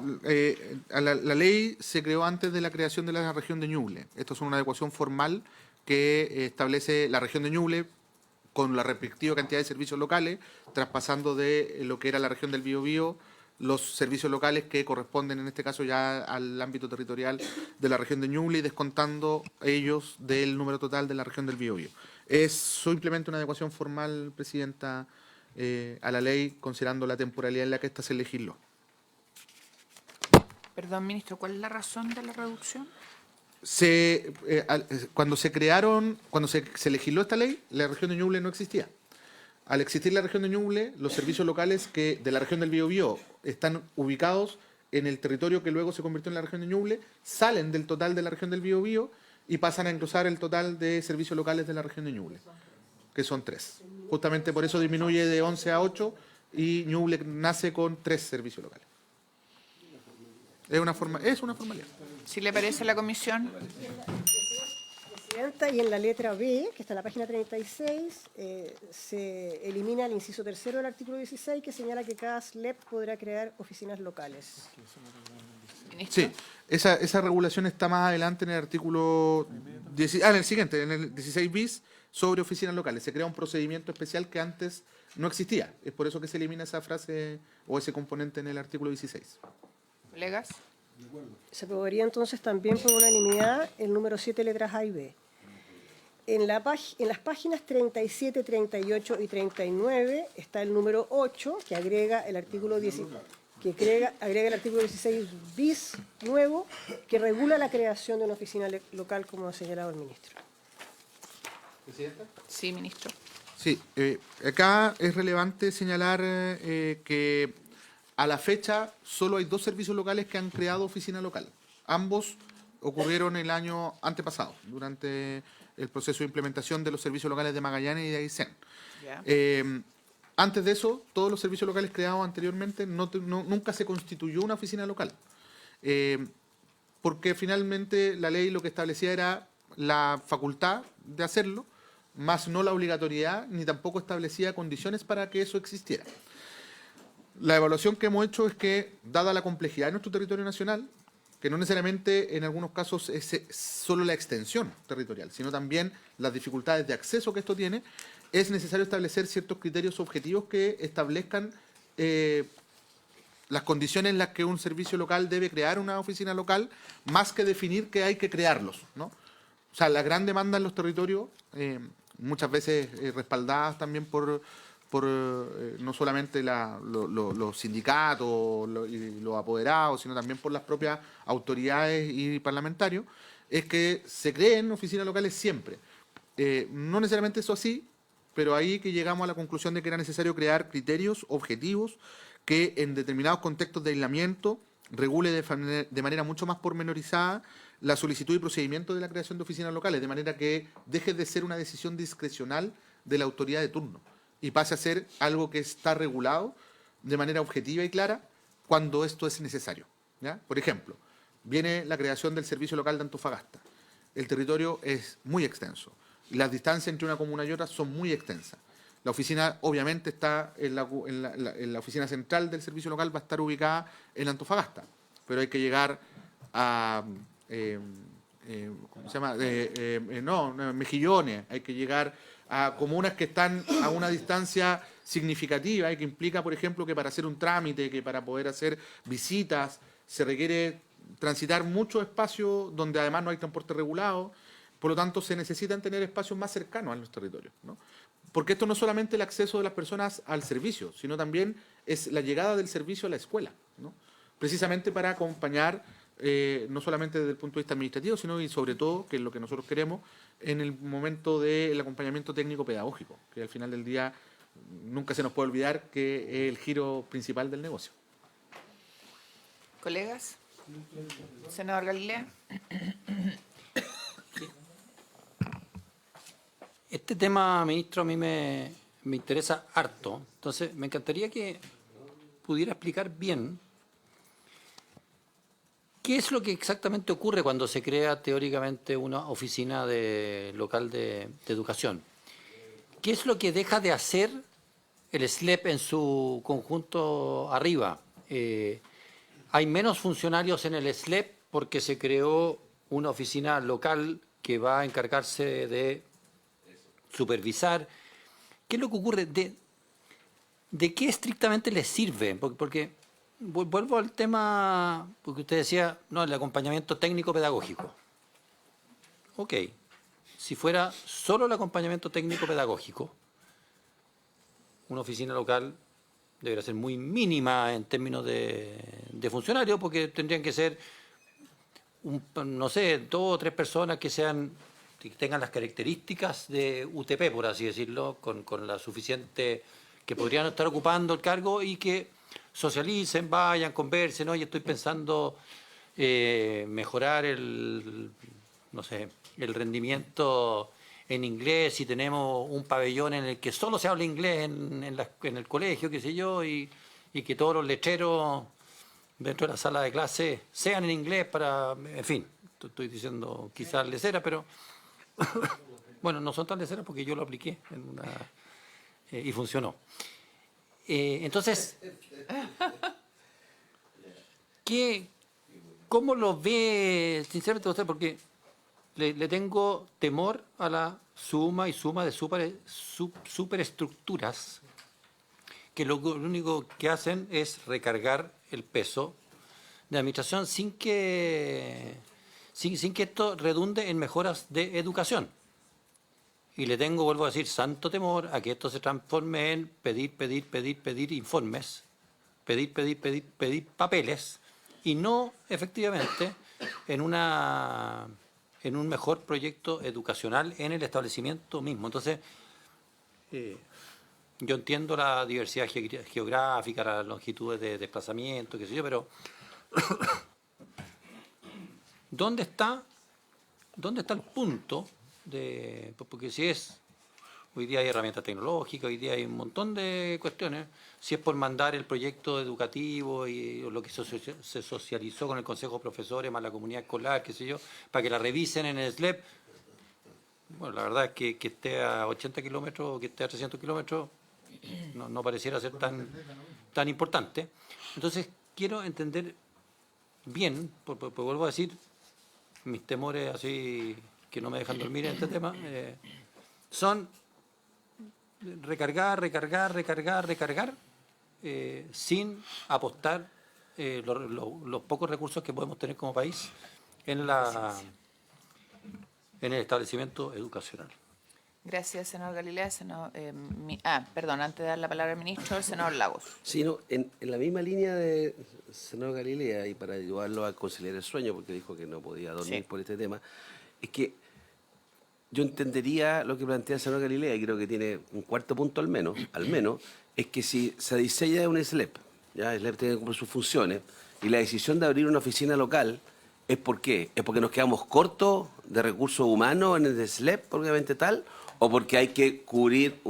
La ley se creó antes de la creación de la región de Ñuble. Esto es una adecuación formal que establece la región de Ñuble con la respectiva cantidad de servicios locales, traspasando de lo que era la región del Biobío los servicios locales que corresponden en este caso ya al ámbito territorial de la región de Ñuble y descontando ellos del número total de la región del Biobío. Es simplemente una adecuación formal, Presidenta, a la ley, considerando la temporalidad en la que ésta se legisló. Perdón, ministro, ¿cuál es la razón de la reducción? Cuando se legisló esta ley, la región de Ñuble no existía. Al existir la región de Ñuble, los servicios locales que de la región del Biobío están ubicados en el territorio que luego se convirtió en la región de Ñuble, salen del total de la región del Biobío y pasan a engrosar el total de servicios locales de la región de Ñuble, que son 3. Justamente por eso disminuye de 11 a 8 y Ñuble nace con 3 servicios locales. Es una formalidad. ¿Si le parece a la comisión? Presidenta, y en la letra B, que está en la página 36, se elimina el inciso tercero del artículo 16, que señala que cada SLEP podrá crear oficinas locales. Ministro. Sí, esa regulación está más adelante en el artículo... en el siguiente, en el 16 bis, sobre oficinas locales. Se crea un procedimiento especial que antes no existía. Es por eso que se elimina esa frase o ese componente en el artículo 16. Colegas. Se aprobaría entonces también por unanimidad el número 7, letras A y B. En las páginas 37, 38 y 39 está el número 8, que agrega el artículo 16 bis nuevo, que regula la creación de una oficina local, como ha señalado el ministro. ¿Presidenta? Sí, ministro. Sí, acá es relevante señalar que a la fecha solo hay 2 servicios locales que han creado oficina local. Ambos ocurrieron el año antepasado, durante el proceso de implementación de los servicios locales de Magallanes y de Aysén. Ya. Antes de eso, todos los servicios locales creados anteriormente nunca se constituyó una oficina local. Porque finalmente la ley lo que establecía era la facultad de hacerlo, más no la obligatoriedad, ni tampoco establecía condiciones para que eso existiera. La evaluación que hemos hecho es que, dada la complejidad de nuestro territorio nacional, que no necesariamente en algunos casos es solo la extensión territorial, sino también las dificultades de acceso que esto tiene, es necesario establecer ciertos criterios objetivos que establezcan las condiciones en las que un servicio local debe crear una oficina local, más que definir que hay que crearlos, ¿no? O sea, la gran demanda en los territorios, muchas veces respaldadas también por no solamente los sindicatos y los apoderados, sino también por las propias autoridades y parlamentarios, es que se creen oficinas locales siempre. No necesariamente eso así, pero ahí que llegamos a la conclusión de que era necesario crear criterios objetivos que en determinados contextos de aislamiento regule de manera mucho más pormenorizada la solicitud y procedimiento de la creación de oficinas locales, de manera que deje de ser una decisión discrecional de la autoridad de turno y pase a ser algo que está regulado de manera objetiva y clara cuando esto es necesario, ¿ya? Por ejemplo, viene la creación del servicio local de Antofagasta. el territorio es muy extenso. Las distancias entre una comuna y otra son muy extensas. La oficina, obviamente, está en la oficina central del servicio local, va a estar ubicada en Antofagasta, pero hay que llegar a ¿cómo se llama? Mejillones, hay que llegar a comunas que están a una distancia significativa y que implica, por ejemplo, que para hacer un trámite, que para poder hacer visitas, se requiere transitar mucho espacio donde además no hay transporte regulado. Por lo tanto, se necesitan tener espacios más cercanos a los territorios, ¿no? Porque esto no es solamente el acceso de las personas al servicio, sino también es la llegada del servicio a la escuela, ¿no? Precisamente para acompañar, no solamente desde el punto de vista administrativo, sino y sobre todo, que es lo que nosotros queremos, en el momento del acompañamiento técnico-pedagógico, que al final del día nunca se nos puede olvidar que es el giro principal del negocio. Colegas. Senador Galilea. Este tema, ministro, a mí me interesa harto. Entonces, me encantaría que pudiera explicar bien qué es lo que exactamente ocurre cuando se crea teóricamente una oficina local de educación. ¿Qué es lo que deja de hacer el SLEP en su conjunto arriba? Hay menos funcionarios en el SLEP porque se creó una oficina local que va a encargarse de supervisar. ¿Qué es lo que ocurre? ¿De qué estrictamente les sirve? Porque vuelvo al tema, porque usted decía, no, el acompañamiento técnico-pedagógico. Ok, si fuera solo el acompañamiento técnico-pedagógico, una oficina local debería ser muy mínima en términos de funcionarios, porque tendrían que ser, no sé, 2 o 3 personas que tengan las características de UTP, por así decirlo, con la suficiente, que podrían estar ocupando el cargo y que socialicen, vayan, conversen. Oye, estoy pensando mejorar el rendimiento en inglés, si tenemos un pabellón en el que solo se habla inglés en el colegio, qué sé yo, y que todos los lecheros dentro de la sala de clase sean en inglés para, en fin, estoy diciendo quizás lecera, pero bueno, no son tan leceras porque yo lo apliqué y funcionó. Entonces, ¿cómo lo ve sinceramente usted? Porque le tengo temor a la suma de superestructuras que lo único que hacen es recargar el peso de administración sin que esto redunde en mejoras de educación. Y le tengo, vuelvo a decir, santo temor a que esto se transforme en pedir informes, pedir papeles, y no efectivamente en un mejor proyecto educacional en el establecimiento mismo. Entonces, yo entiendo la diversidad geográfica, las longitudes de desplazamiento, qué sé yo, pero ¿dónde está el punto porque si hoy día hay herramientas tecnológicas, hoy día hay un montón de cuestiones, si es por mandar el proyecto educativo y lo que se socializó con el Consejo de Profesores más la comunidad escolar, qué sé yo, para que la revisen en el SLEP, bueno, la verdad es que esté a 80 kilómetros o que esté a 300 kilómetros no pareciera ser tan importante. Entonces, quiero entender bien, porque vuelvo a decir, mis temores así que no me dejan dormir en este tema, son recargar, sin apostar los pocos recursos que podemos tener como país en el establecimiento educacional. Gracias, senador Galilea. Antes de dar la palabra al ministro, el senador Lagos. Sí, no, en la misma línea de senador Galilea, y para ayudarlo a conciliar el sueño, porque dijo que no podía dormir por este tema, es que yo entendería lo que plantea el senador Galilea, y creo que tiene un cuarto punto al menos, es que si se diseña un SLEP, ya el SLEP tiene que cumplir sus funciones, y la decisión de abrir una oficina local, ¿es por qué? ¿Es porque nos quedamos cortos de recursos humanos en el SLEP, obviamente tal, o porque hay que cubrir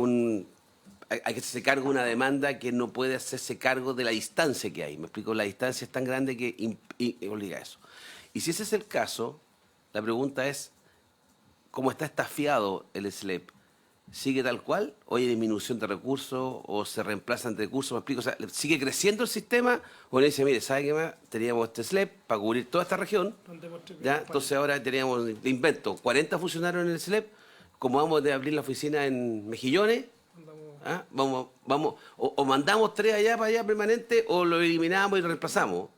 hay que hacerse cargo de una demanda que no puede hacerse cargo de la distancia que hay? Me explico, la distancia es tan grande que obliga a eso. Y si ese es el caso, la pregunta es, cómo está estafiado el SLEP, ¿sigue tal cual? ¿O hay disminución de recursos? ¿O se reemplazan recursos? ¿Me explico? O sea, ¿sigue creciendo el sistema? ¿O le dice, mire, ¿sabe qué más? Teníamos este SLEP para cubrir toda esta región. ¿Ya? Entonces ahora teníamos, le invento, 40 funcionarios en el SLEP. Como vamos a abrir la oficina en Mejillones, ¿ah? O mandamos 3 allá para allá permanente, o lo eliminamos y lo reemplazamos.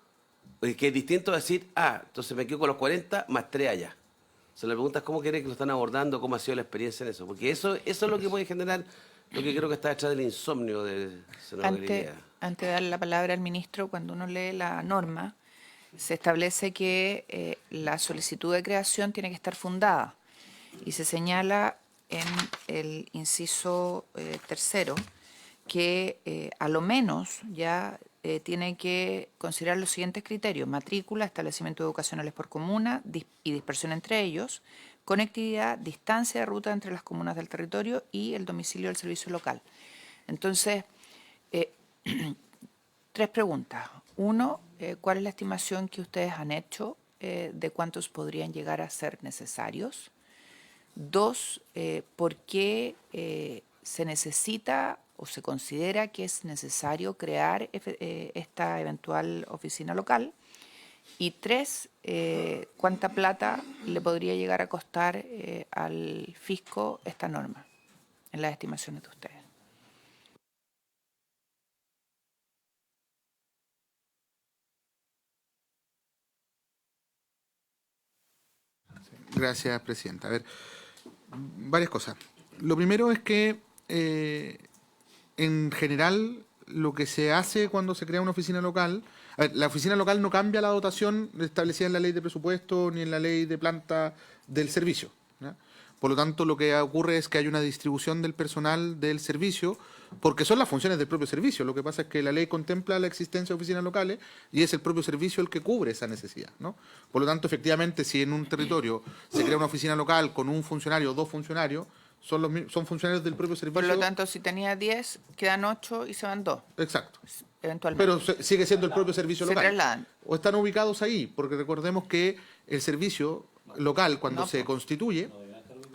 Que es distinto a decir, entonces me quedo con los 40 más 3 allá. Se le pregunta cómo quiere que lo están abordando, cómo ha sido la experiencia en eso. Porque eso es lo que puede generar lo que creo que está detrás del insomnio de Antes de darle la palabra al ministro, cuando uno lee la norma, se establece que la solicitud de creación tiene que estar fundada. Y se señala en el inciso tercero que a lo menos ya tiene que considerar los siguientes criterios: matrícula, establecimientos educacionales por comuna y dispersión entre ellos, conectividad, distancia de ruta entre las comunas del territorio y el domicilio del servicio local. Entonces, 3 preguntas. 1, ¿cuál es la estimación que ustedes han hecho de cuántos podrían llegar a ser necesarios? 2, ¿por qué se necesita o se considera que es necesario crear esta eventual oficina local? Y 3, ¿cuánta plata le podría llegar a costar al fisco esta norma en las estimaciones de ustedes? Gracias, presidenta. A ver, varias cosas. Lo primero es que, en general, lo que se hace cuando se crea una oficina local... A ver, la oficina local no cambia la dotación establecida en la ley de presupuesto ni en la ley de planta del servicio, ¿ya? Por lo tanto, lo que ocurre es que hay una distribución del personal del servicio, porque son las funciones del propio servicio. Lo que pasa es que la ley contempla la existencia de oficinas locales y es el propio servicio el que cubre esa necesidad, ¿no? Por lo tanto, efectivamente, si en un territorio se crea una oficina local con un funcionario o 2 funcionarios, son funcionarios del propio servicio. Por lo tanto, si tenía 10, quedan 8 y se van 2. Exacto. Eventualmente. Pero sigue siendo el propio servicio Se local. trasladan. O están ubicados ahí, porque recordemos que el servicio local, cuando se constituye...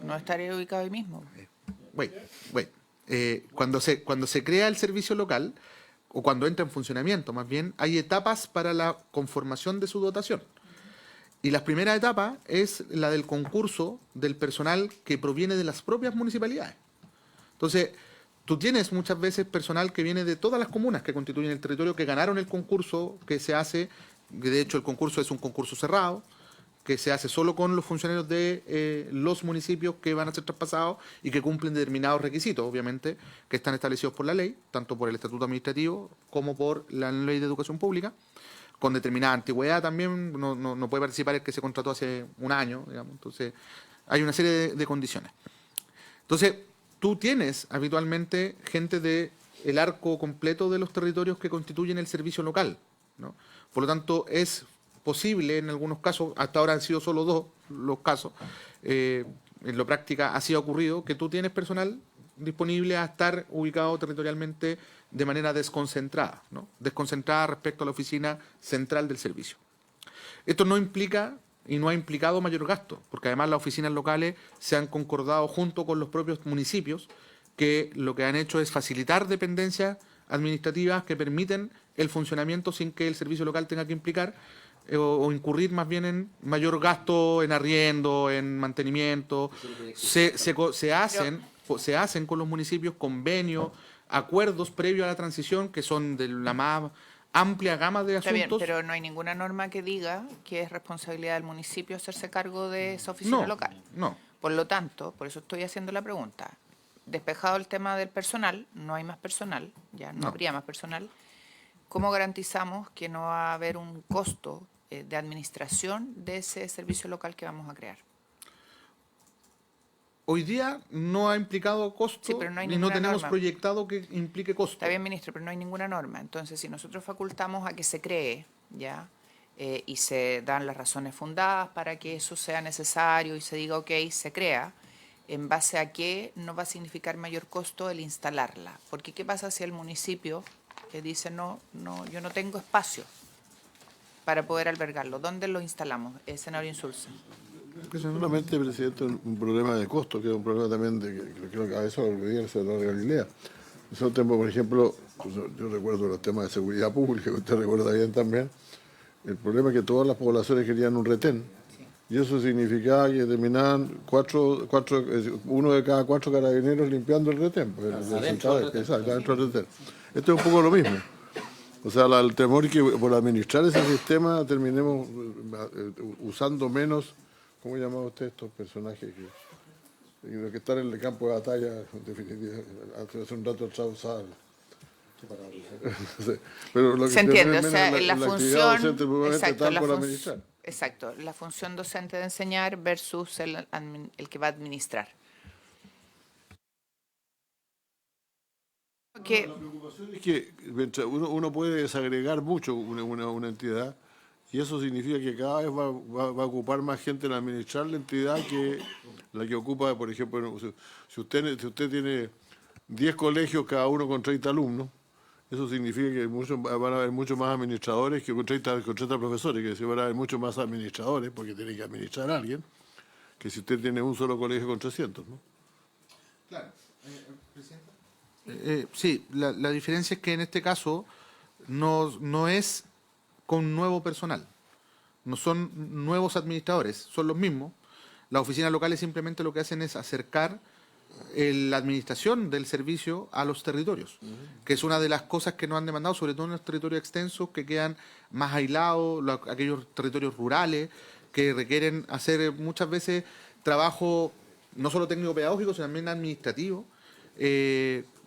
No estaría ubicado ahí mismo. Cuando se crea el servicio local, o cuando entra en funcionamiento, más bien, hay etapas para la conformación de su dotación. Y la primera etapa es la del concurso del personal que proviene de las propias municipalidades. Entonces, tú tienes muchas veces personal que viene de todas las comunas que constituyen el territorio, que ganaron el concurso que se hace, que de hecho el concurso es un concurso cerrado, que se hace solo con los funcionarios de los municipios que van a ser traspasados y que cumplen determinados requisitos, obviamente, que están establecidos por la ley, tanto por el Estatuto Administrativo como por la Ley de Educación Pública, con determinada antigüedad también. No puede participar el que se contrató hace un año, digamos. Entonces, hay una serie de condiciones. Entonces, tú tienes habitualmente gente del arco completo de los territorios que constituyen el servicio local, ¿no? Por lo tanto, es posible en algunos casos, hasta ahora han sido solo 2 los casos, en la práctica así ha ocurrido, que tú tienes personal disponible a estar ubicado territorialmente de manera desconcentrada, ¿no? Desconcentrada respecto a la oficina central del servicio. Esto no implica y no ha implicado mayor gasto, porque además las oficinas locales se han concordado junto con los propios municipios, que lo que han hecho es facilitar dependencias administrativas que permiten el funcionamiento sin que el servicio local tenga que implicar o incurrir más bien en mayor gasto en arriendo, en mantenimiento. Se hacen con los municipios convenios, acuerdos previos a la transición, que son de la más amplia gama de asuntos. Está bien, pero no hay ninguna norma que diga que es responsabilidad del municipio hacerse cargo de esa oficina local. No. Por lo tanto, por eso estoy haciendo la pregunta. Despejado el tema del personal, no hay más personal, ya no habría más personal. ¿Cómo garantizamos que no va a haber un costo de administración de ese servicio local que vamos a crear? Hoy día no ha implicado costo, Sí, pero no hay ni no ninguna tenemos norma. proyectado que implique costo. Está bien, ministro, pero no hay ninguna norma. Entonces, si nosotros facultamos a que se cree, ya, y se dan las razones fundadas para que eso sea necesario y se diga, ok, se crea, ¿en base a qué no va a significar mayor costo el instalarla? Porque ¿qué pasa si el municipio dice, no, yo no tengo espacio para poder albergarlo? ¿Dónde lo instalamos, senador Insulza? Es solamente, presidente, un problema de costo, que es un problema también de que creo que a eso lo olvidé el senador Galilea. Nosotros tenemos, por ejemplo, yo recuerdo los temas de seguridad pública, que usted recuerda bien también, el problema es que todas las poblaciones querían un retén, y eso significaba que terminaban uno de cada 4 carabineros limpiando el retén. Pues, Adentro del retén. Exacto, adentro del retén. Esto es un poco lo mismo. O sea, el temor que por administrar ese sistema terminemos usando menos, ¿cómo llamaba usted estos personajes los que están en el campo de batalla, en definitiva, hace un rato atrás usaban? Pero lo que Se entiende, o menos sea, es la actividad función, docente probablemente exacto, tal por administrar. exacto, la función docente de enseñar versus el que va a administrar. Que, La preocupación es que mientras uno puede desagregar mucho una entidad, y eso significa que cada vez va a ocupar más gente en administrar la entidad que la que ocupa, por ejemplo, si usted tiene 10 colegios, cada uno con 30 alumnos, eso significa que van a haber muchos más administradores que con 30 profesores, que decir, van a haber muchos más administradores, porque tiene que administrar a alguien, que si usted tiene un solo colegio con 300, ¿no? Claro. Sí, la diferencia es que en este caso no es con nuevo personal, no son nuevos administradores, son los mismos. Las oficinas locales simplemente lo que hacen es acercar la administración del servicio a los territorios, que es una de las cosas que nos han demandado, sobre todo en los territorios extensos que quedan más aislados, aquellos territorios rurales que requieren hacer muchas veces trabajo no solo técnico-pedagógico, sino también administrativo,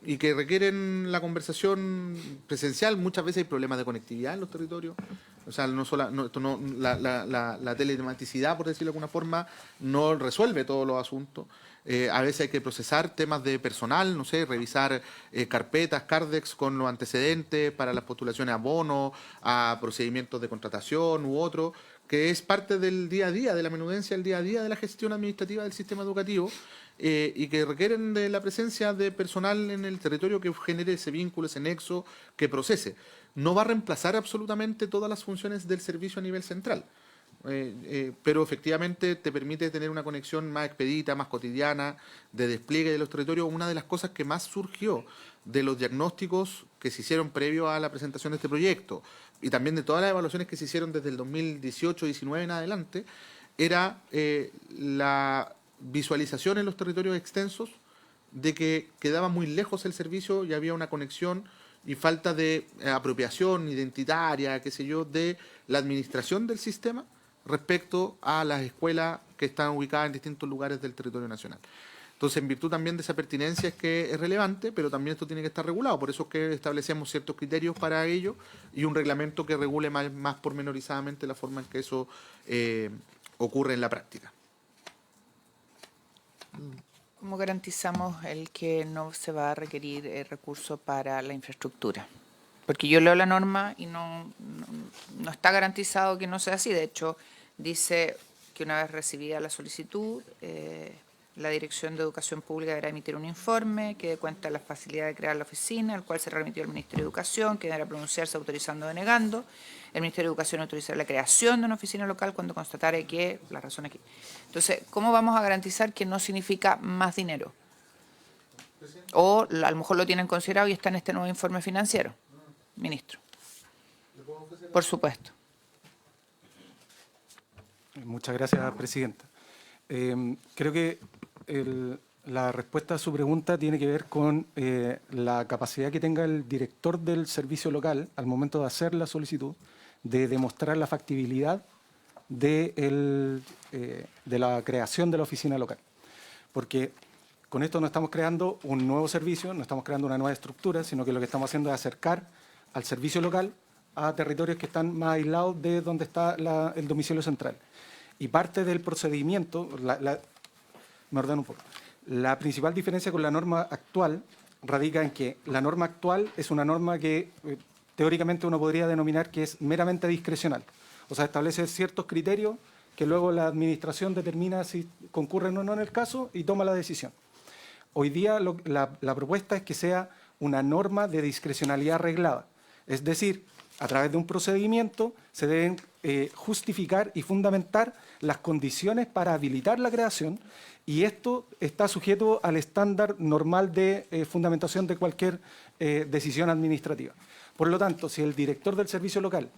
y que requieren la conversación presencial. Muchas veces hay problemas de conectividad en los territorios. O sea, la telematicidad, por decirlo de alguna forma, no resuelve todos los asuntos. A veces hay que procesar temas de personal, no sé, revisar carpetas, CARDEX con los antecedentes para las postulaciones a bonos, a procedimientos de contratación u otro, que es parte del día a día, de la menudencia del día a día de la gestión administrativa del sistema educativo, y que requieren de la presencia de personal en el territorio que genere ese vínculo, ese nexo, que procese. No va a reemplazar absolutamente todas las funciones del servicio a nivel central, pero efectivamente te permite tener una conexión más expedita, más cotidiana, de despliegue de los territorios. Una de las cosas que más surgió de los diagnósticos que se hicieron previo a la presentación de este proyecto, y también de todas las evaluaciones que se hicieron desde el 2018-19 en adelante, era la visualización en los territorios extensos de que quedaba muy lejos el servicio y había una conexión y falta de apropiación identitaria, qué sé yo, de la administración del sistema respecto a las escuelas que están ubicadas en distintos lugares del territorio nacional. Entonces, en virtud también de esa pertinencia es que es relevante, pero también esto tiene que estar regulado. Por eso es que establecemos ciertos criterios para ello y un reglamento que regule más pormenorizadamente la forma en que eso ocurre en la práctica. ¿Cómo garantizamos el que no se va a requerir recursos para la infraestructura? Porque yo leo la norma y no está garantizado que no sea así. De hecho, dice que una vez recibida la solicitud, la Dirección de Educación Pública deberá emitir un informe que dé cuenta de la facilidad de crear la oficina, el cual se remitió al Ministerio de Educación, que deberá pronunciarse autorizando o denegando. El Ministerio de Educación autorizará la creación de una oficina local cuando constatare que la razón aquí. Entonces, ¿cómo vamos a garantizar que no significa más dinero? O a lo mejor lo tienen considerado y está en este nuevo informe financiero, ministro. Por supuesto. Muchas gracias, presidenta. Creo que la respuesta a su pregunta tiene que ver con la capacidad que tenga el director del servicio local al momento de hacer la solicitud de demostrar la factibilidad de la creación de la oficina local. Porque con esto no estamos creando un nuevo servicio, no estamos creando una nueva estructura, sino que lo que estamos haciendo es acercar al servicio local a territorios que están más aislados de donde está el domicilio central. Y parte del procedimiento, me ordeno un poco, la principal diferencia con la norma actual radica en que la norma actual es una norma que teóricamente uno podría denominar que es meramente discrecional. O sea, establece ciertos criterios que luego la administración determina si concurren o no en el caso y toma la decisión. Hoy día la propuesta es que sea una norma de discrecionalidad reglada. Es decir, a través de un procedimiento se deben justificar y fundamentar las condiciones para habilitar la creación, y esto está sujeto al estándar normal de fundamentación de cualquier decisión administrativa. Por lo tanto, si el director del servicio local,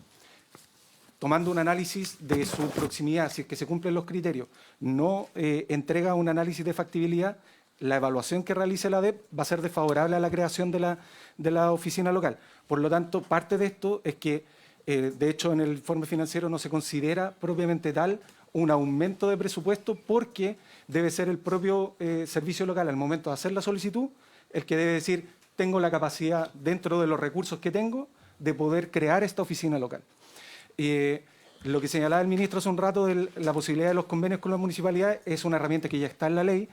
tomando un análisis de su proximidad, si es que se cumplen los criterios, no entrega un análisis de factibilidad, la evaluación que realice la ADEP va a ser desfavorable a la creación de la oficina local. Por lo tanto, parte de esto es que, de hecho, en el informe financiero no se considera propiamente tal un aumento de presupuesto, porque debe ser el propio servicio local, al momento de hacer la solicitud, el que debe decir: tengo la capacidad, dentro de los recursos que tengo, de poder crear esta oficina local. Lo que señalaba el ministro hace un rato de la posibilidad de los convenios con las municipalidades es una herramienta que ya está en la ley.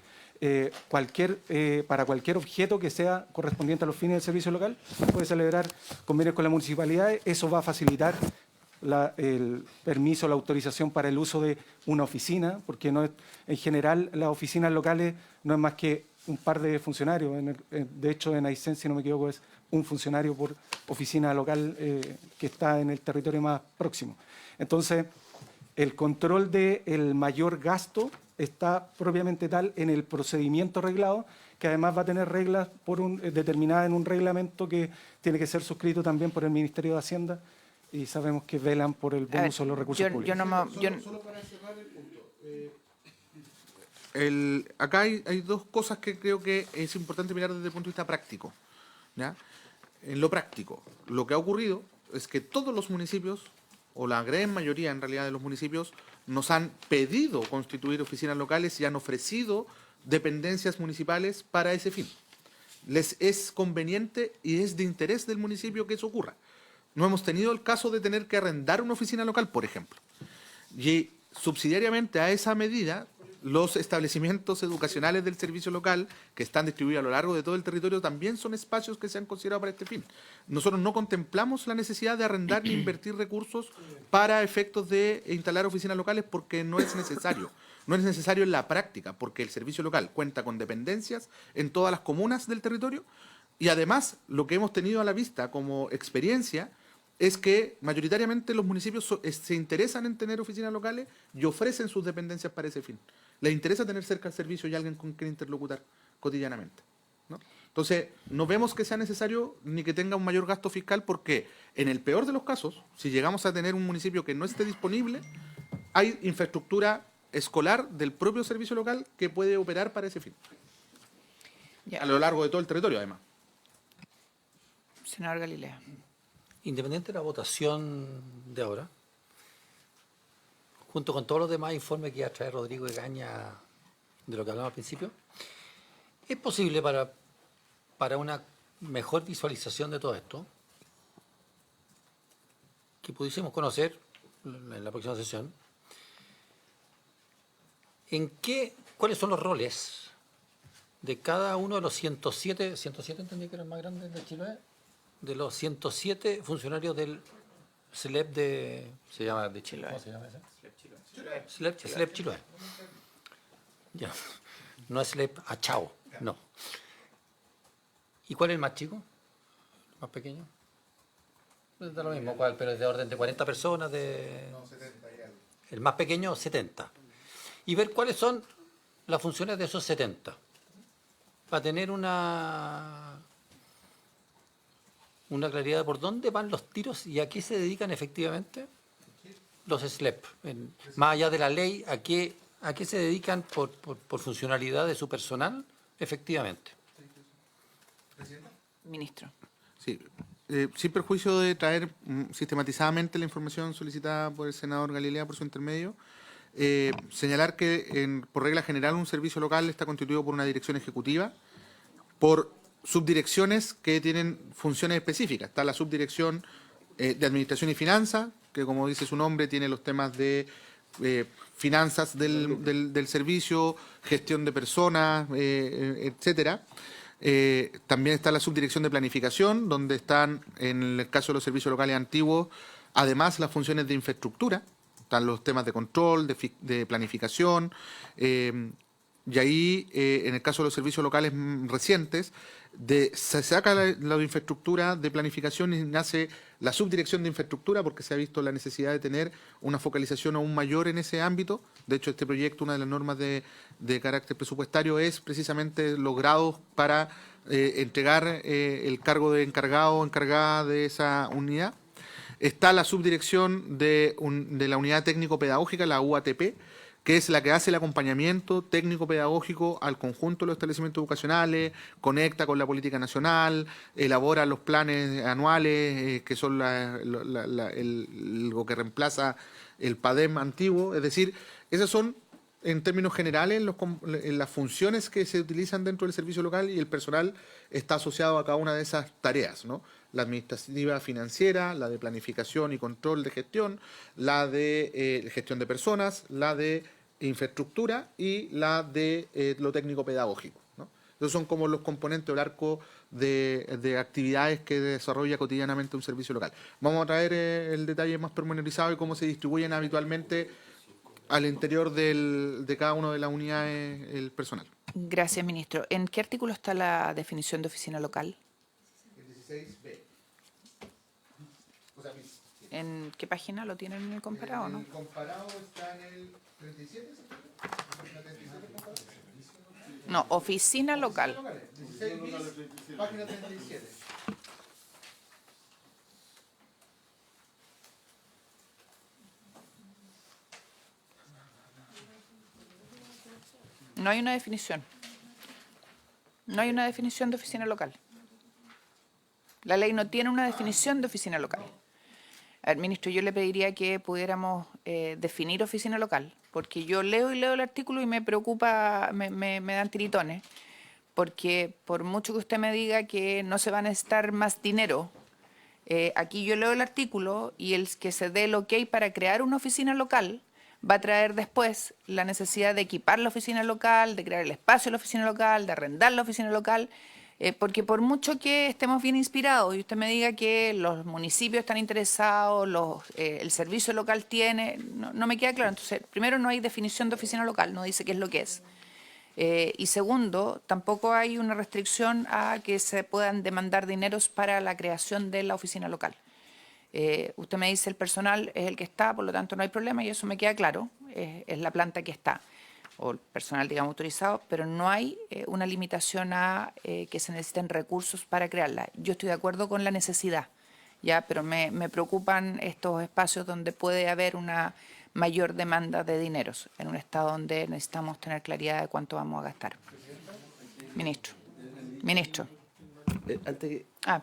Para cualquier objeto que sea correspondiente a los fines del servicio local, puede celebrar convenios con las municipalidades. Eso va a facilitar el permiso, la autorización para el uso de una oficina, porque no es, en general las oficinas locales no es más que un par de funcionarios. De hecho, en Aysén, si no me equivoco, es un funcionario por oficina local que está en el territorio más próximo. Entonces, el control del mayor gasto está propiamente tal en el procedimiento reglado, que además va a tener reglas determinadas en un reglamento que tiene que ser suscrito también por el Ministerio de Hacienda, y sabemos que velan por el buen uso de los recursos públicos. Solo para cerrar el punto. Acá hay dos cosas que creo que es importante mirar desde el punto de vista práctico, ¿ya? En lo práctico, lo que ha ocurrido es que todos los municipios, o la gran mayoría en realidad de los municipios, nos han pedido constituir oficinas locales y han ofrecido dependencias municipales para ese fin. Les es conveniente y es de interés del municipio que eso ocurra. No hemos tenido el caso de tener que arrendar una oficina local, por ejemplo. Y subsidiariamente a esa medida, los establecimientos educacionales del servicio local, que están distribuidos a lo largo de todo el territorio, también son espacios que se han considerado para este fin. Nosotros no contemplamos la necesidad de arrendar ni invertir recursos para efectos de instalar oficinas locales, porque no es necesario. No es necesario en la práctica, porque el servicio local cuenta con dependencias en todas las comunas del territorio, y además lo que hemos tenido a la vista como experiencia es que mayoritariamente los municipios se interesan en tener oficinas locales y ofrecen sus dependencias para ese fin. Les interesa tener cerca el servicio y alguien con quien interlocutar cotidianamente, ¿no? Entonces, no vemos que sea necesario ni que tenga un mayor gasto fiscal, porque en el peor de los casos, si llegamos a tener un municipio que no esté disponible, hay infraestructura escolar del propio servicio local que puede operar para ese fin. Ya. A lo largo de todo el territorio, además. Senador Galilea. Independiente de la votación de ahora, junto con todos los demás informes que iba a traer Rodrigo Egaña de lo que hablamos al principio, es posible para una mejor visualización de todo esto, que pudiésemos conocer en la próxima sesión, cuáles son los roles de cada uno de los 107 entendí que era el más grande de Chiloé, de los 107 funcionarios del SLEP de Chiloé. ¿Cómo se llama ese? SLEP Chiloé. Ya. No es SLEP Achao, no. ¿Y cuál es el más chico? ¿El más pequeño? Da lo mismo, pero es de orden de 40 personas. El más pequeño, 70. Y ver cuáles son las funciones de esos 70. Para tener una claridad de por dónde van los tiros y a qué se dedican efectivamente los SLEP. Más allá de la ley, ¿a qué se dedican por funcionalidad de su personal efectivamente? Ministro. Sí, sin perjuicio de traer sistematizadamente la información solicitada por el senador Galilea por su intermedio, señalar que por regla general un servicio local está constituido por una dirección ejecutiva, por subdirecciones que tienen funciones específicas. Está la subdirección de Administración y Finanzas, que como dice su nombre tiene los temas de finanzas del servicio, gestión de personas, etcétera. También está la subdirección de Planificación, donde están, en el caso de los servicios locales antiguos, además las funciones de infraestructura. Están los temas de control, de planificación, y ahí, en el caso de los servicios locales recientes, se saca la infraestructura de planificación y nace la subdirección de infraestructura, porque se ha visto la necesidad de tener una focalización aún mayor en ese ámbito. De hecho, este proyecto, una de las normas de carácter presupuestario es precisamente los grados para entregar el cargo de encargado o encargada de esa unidad. Está la subdirección de la unidad técnico-pedagógica, la UATP, que es la que hace el acompañamiento técnico-pedagógico al conjunto de los establecimientos educacionales, conecta con la política nacional, elabora los planes anuales, que son lo que reemplaza el PADEM antiguo. Es decir, esas son, en términos generales, las funciones que se utilizan dentro del servicio local, y el personal está asociado a cada una de esas tareas, ¿no? La administrativa financiera, la de planificación y control de gestión, la de gestión de personas, la de infraestructura y la de lo técnico-pedagógico, ¿no? Esos son como los componentes del arco de actividades que desarrolla cotidianamente un servicio local. Vamos a traer el detalle más pormenorizado y cómo se distribuyen habitualmente al interior de cada una de las unidades el personal. Gracias, ministro. ¿En qué artículo está la definición de oficina local? El 16B. ¿En qué página lo tienen en el comparado, no? El comparado está en el 37. No, oficina local. 16 bis, página 37. No hay una definición. No hay una definición de oficina local. La ley no tiene una definición de oficina local. A ver, ministro, yo le pediría que pudiéramos definir oficina local, porque yo leo el artículo y me preocupa, me dan tiritones, porque por mucho que usted me diga que no se va a necesitar más dinero, aquí yo leo el artículo y el que se dé el ok para crear una oficina local va a traer después la necesidad de equipar la oficina local, de crear el espacio de la oficina local, de arrendar la oficina local, porque por mucho que estemos bien inspirados y usted me diga que los municipios están interesados, el servicio local tiene, no me queda claro. Entonces, primero, no hay definición de oficina local, no dice qué es lo que es. Y segundo, tampoco hay una restricción a que se puedan demandar dineros para la creación de la oficina local. Usted me dice el personal es el que está, por lo tanto no hay problema y eso me queda claro, es la planta que está, o el personal, digamos, autorizado, pero no hay una limitación a que se necesiten recursos para crearla. Yo estoy de acuerdo con la necesidad, ya, pero me preocupan estos espacios donde puede haber una mayor demanda de dineros, en un estado donde necesitamos tener claridad de cuánto vamos a gastar. Ministro.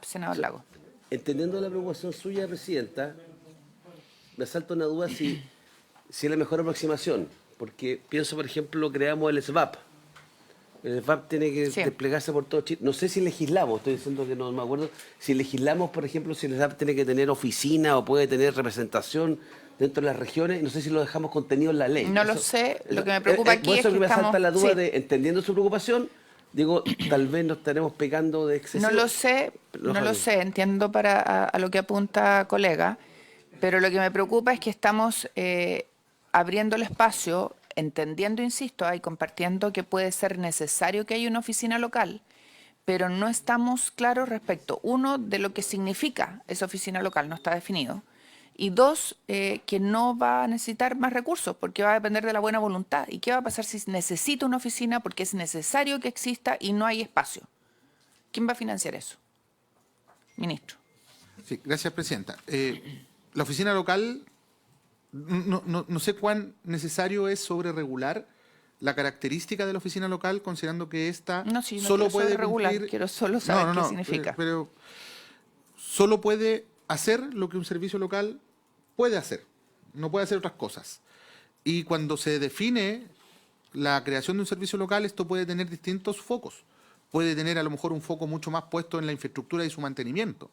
Senador Lago. Entendiendo la preocupación suya, Presidenta, me asalta una duda si es la mejor aproximación, porque pienso, por ejemplo, creamos el SVAP. El SVAP tiene que desplegarse por todo Chile. No sé si legislamos, estoy diciendo que no me acuerdo, si legislamos, por ejemplo, si el SVAP tiene que tener oficina o puede tener representación dentro de las regiones, no sé si lo dejamos contenido en la ley. No lo sé, lo que me preocupa aquí es que me estamos... asalta la duda de, entendiendo su preocupación, digo, tal vez nos estaremos pegando de excesivo. No lo sé, entiendo a lo que apunta colega, pero lo que me preocupa es que estamos abriendo el espacio, entendiendo, insisto, y compartiendo que puede ser necesario que haya una oficina local, pero no estamos claros respecto, uno, de lo que significa esa oficina local, no está definido, y dos, que no va a necesitar más recursos porque va a depender de la buena voluntad. ¿Y qué va a pasar si necesita una oficina porque es necesario que exista y no hay espacio? ¿Quién va a financiar eso? Ministro. Sí, gracias, Presidenta. La oficina local, no sé cuán necesario es sobreregular la característica de la oficina local, considerando que esta solo puede regular, cumplir... quiero solo saber qué significa. Pero solo puede hacer lo que un servicio local puede hacer, no puede hacer otras cosas. Y cuando se define la creación de un servicio local, esto puede tener distintos focos. Puede tener a lo mejor un foco mucho más puesto en la infraestructura y su mantenimiento.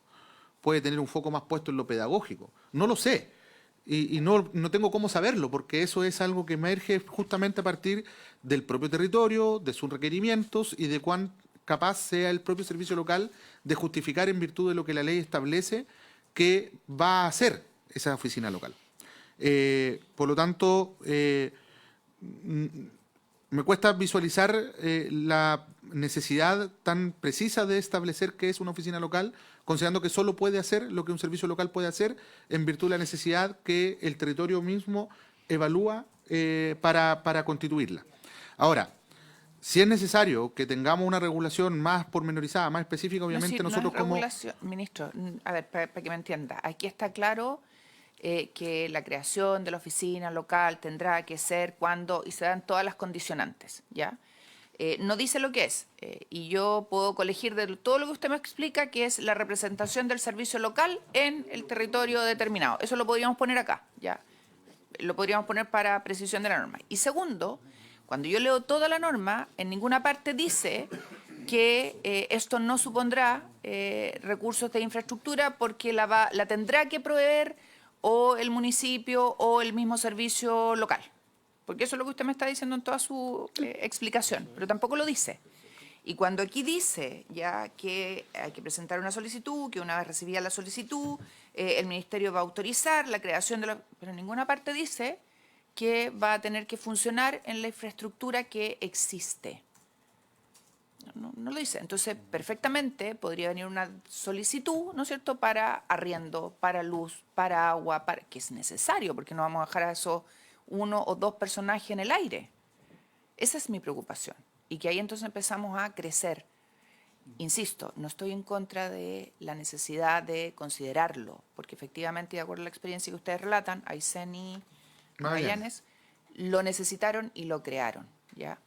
Puede tener un foco más puesto en lo pedagógico. No lo sé. Y no tengo cómo saberlo, porque eso es algo que emerge justamente a partir del propio territorio, de sus requerimientos y de cuán capaz sea el propio servicio local de justificar en virtud de lo que la ley establece que va a hacer esa oficina local. Por lo tanto, me cuesta visualizar la necesidad tan precisa de establecer qué es una oficina local, considerando que solo puede hacer lo que un servicio local puede hacer en virtud de la necesidad que el territorio mismo evalúa para constituirla. Ahora, si es necesario que tengamos una regulación más pormenorizada, más específica, obviamente no, nosotros como... Ministro, a ver, para que me entienda, aquí está claro que la creación de la oficina local tendrá que ser cuando, y se dan todas las condicionantes, ¿ya? No dice lo que es, y yo puedo colegir de todo lo que usted me explica, que es la representación del servicio local en el territorio determinado. Eso lo podríamos poner acá, ¿ya? Lo podríamos poner para precisión de la norma. Y segundo, cuando yo leo toda la norma, en ninguna parte dice que esto no supondrá recursos de infraestructura porque la tendrá que proveer o el municipio o el mismo servicio local. Porque eso es lo que usted me está diciendo en toda su explicación, pero tampoco lo dice. Y cuando aquí dice ya que hay que presentar una solicitud, que una vez recibida la solicitud, el ministerio va a autorizar la creación de la... Pero en ninguna parte dice que va a tener que funcionar en la infraestructura que existe. No lo dice. Entonces, perfectamente podría venir una solicitud, ¿no es cierto?, para arriendo, para luz, para agua, que es necesario, porque no vamos a dejar a esos 1 o 2 personajes en el aire. Esa es mi preocupación. Y que ahí entonces empezamos a crecer. Insisto, no estoy en contra de la necesidad de considerarlo, porque efectivamente, de acuerdo a la experiencia que ustedes relatan, Aysén y Magallanes lo necesitaron y lo crearon, ¿ya?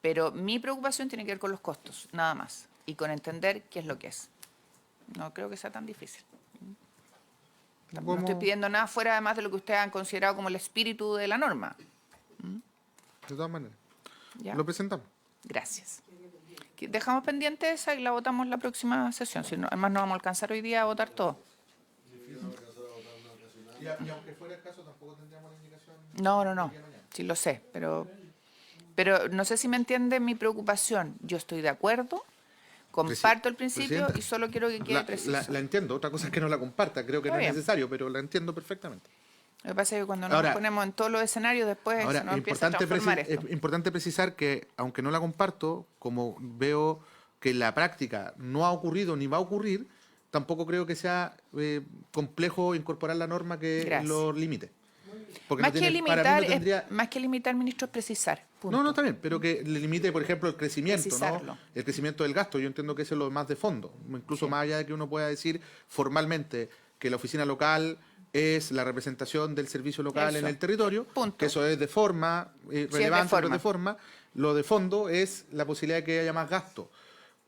Pero mi preocupación tiene que ver con los costos, nada más, y con entender qué es lo que es. No creo que sea tan difícil. No estoy pidiendo nada fuera además de lo que ustedes han considerado como el espíritu de la norma. De todas maneras. ¿Ya? Lo presentamos. Gracias. Dejamos pendiente esa y la votamos la próxima sesión. Si no, además no vamos a alcanzar hoy día a votar todo. Y aunque fuera el caso, tampoco tendríamos la indicación... No. Sí lo sé, pero no sé si me entiende mi preocupación. Yo estoy de acuerdo, comparto el principio y solo quiero que quede preciso. La entiendo, otra cosa es que no la comparta, creo que Está no es bien. necesario, pero la entiendo perfectamente. Lo que pasa es que cuando nos ponemos en todos los escenarios, después Ahora, se nos empieza a transformar es esto. importante precisar que, aunque no la comparto, como veo que la práctica no ha ocurrido ni va a ocurrir, tampoco creo que sea complejo incorporar la norma que Gracias. lo limite. Porque Más, no que tiene- para mí limitar, no tendría- más que limitar, ministro, es precisar. Punto. No, está bien, pero que le limite, por ejemplo, el crecimiento, Precisarlo. ¿no? El crecimiento del gasto. Yo entiendo que eso es lo más de fondo. Incluso más allá de que uno pueda decir formalmente que la oficina local es la representación del servicio local Eso. en el territorio, Punto. que eso es de forma, relevante, forma. pero es de forma. Lo de fondo es la posibilidad de que haya más gasto.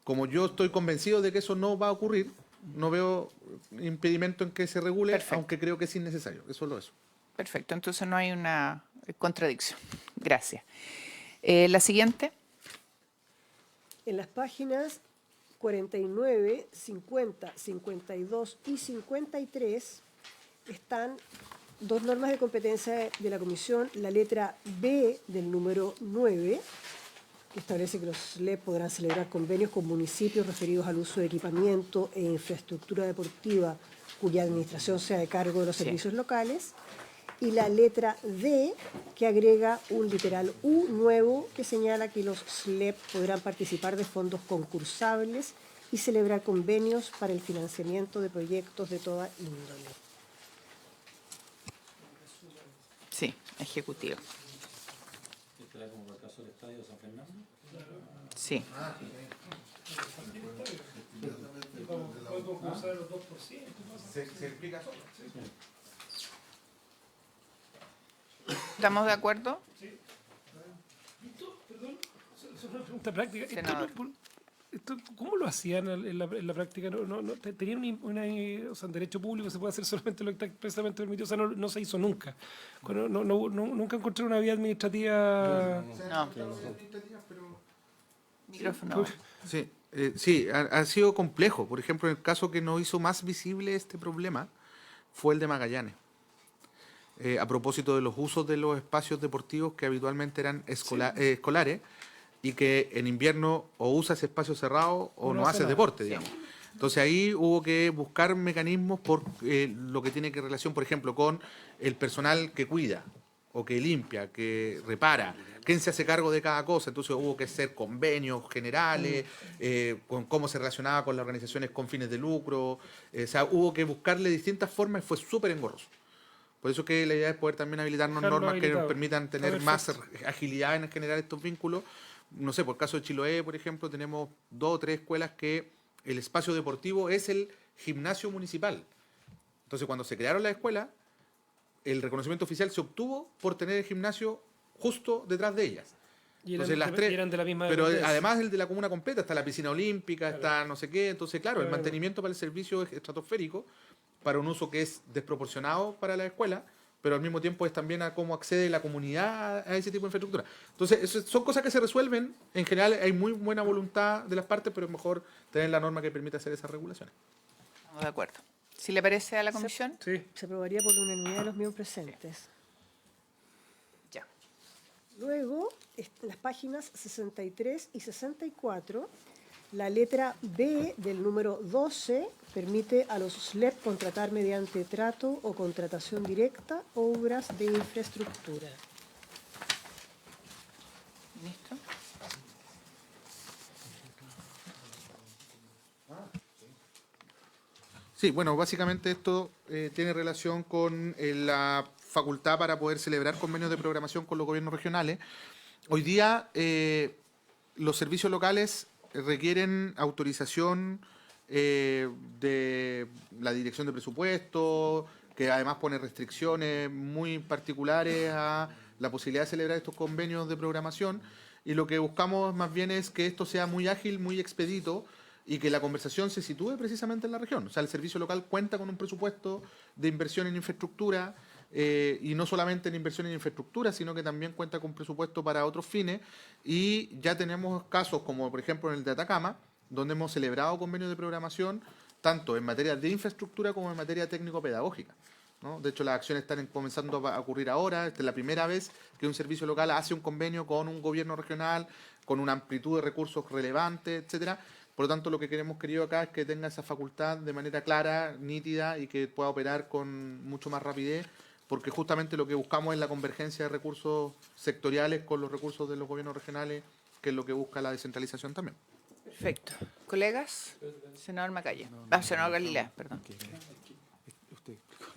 Como yo estoy convencido de que eso no va a ocurrir, no veo impedimento en que se regule, Perfecto. aunque creo que es innecesario. Es solo eso. Perfecto, entonces no hay una contradicción. Gracias. La siguiente. En las páginas 49, 50, 52 y 53 están 2 normas de competencia de la Comisión. La letra B del número 9, que establece que los SLEP podrán celebrar convenios con municipios referidos al uso de equipamiento e infraestructura deportiva cuya administración sea de cargo de los servicios locales. Y la letra D, que agrega un literal U nuevo que señala que los SLEP podrán participar de fondos concursables y celebrar convenios para el financiamiento de proyectos de toda índole. Sí, ejecutivo. Sí. ¿Se explica solo? ¿Estamos de acuerdo? Perdón, es una pregunta práctica. Senador. ¿Cómo lo hacían en la práctica? ¿Tenían o sea, en derecho público se puede hacer solamente lo que está expresamente permitido? O sea, no se hizo nunca. Nunca encontré una vía administrativa... No. Micrófono. Sí, sí, ha sido complejo. Por ejemplo, el caso que nos hizo más visible este problema fue el de Magallanes. A propósito de los usos de los espacios deportivos que habitualmente eran escolares y que en invierno o usas espacio cerrado o no haces deporte, digamos. Entonces ahí hubo que buscar mecanismos por lo que tiene que relación, por ejemplo, con el personal que cuida o que limpia, que repara, quién se hace cargo de cada cosa. Entonces hubo que hacer convenios generales, con cómo se relacionaba con las organizaciones con fines de lucro. O sea, hubo que buscarle distintas formas y fue súper engorroso. Por eso que la idea es poder también habilitarnos Dejarlo normas que nos habilitado. permitan tener Está más agilidad en generar estos vínculos. No sé, por el caso de Chiloé, por ejemplo, tenemos 2 o 3 escuelas que el espacio deportivo es el gimnasio municipal. Entonces, cuando se crearon las escuelas, el reconocimiento oficial se obtuvo por tener el gimnasio justo detrás de ellas. Y eran, Entonces, las tres, eran de la misma pero dependencia. además el de la comuna completa, está la piscina olímpica, Claro. está no sé qué. Entonces, claro, el Claro. mantenimiento para el servicio es estratosférico, para un uso que es desproporcionado para la escuela, pero al mismo tiempo es también a cómo accede la comunidad a ese tipo de infraestructura. Entonces, son cosas que se resuelven. En general, hay muy buena voluntad de las partes, pero es mejor tener la norma que permita hacer esas regulaciones. Estamos de acuerdo. Si le parece a la comisión, Sí. Se aprobaría por unanimidad de los miembros presentes. ya. Luego, en las páginas 63 y 64, la letra B del número 12 permite a los SLEP contratar mediante trato o contratación directa obras de infraestructura. Ministro. Sí, bueno, básicamente esto tiene relación con la facultad para poder celebrar convenios de programación con los gobiernos regionales. Hoy día los servicios locales requieren autorización de la Dirección de Presupuesto, que además pone restricciones muy particulares a la posibilidad de celebrar estos convenios de programación, y lo que buscamos más bien es que esto sea muy ágil, muy expedito, y que la conversación se sitúe precisamente en la región. O sea, el servicio local cuenta con un presupuesto de inversión en infraestructura, y no solamente en inversión en infraestructura, sino que también cuenta con presupuesto para otros fines, y ya tenemos casos como por ejemplo en el de Atacama, donde hemos celebrado convenios de programación tanto en materia de infraestructura como en materia técnico-pedagógica, ¿no? De hecho, las acciones están comenzando a ocurrir ahora. Esta es la primera vez que un servicio local hace un convenio con un gobierno regional, con una amplitud de recursos relevante, etcétera. Por lo tanto, lo que queremos, querido, acá es que tenga esa facultad de manera clara, nítida, y que pueda operar con mucho más rapidez, porque justamente lo que buscamos es la convergencia de recursos sectoriales con los recursos de los gobiernos regionales, que es lo que busca la descentralización también. Perfecto. Colegas, senador Macaya. Senador Galilea, perdón.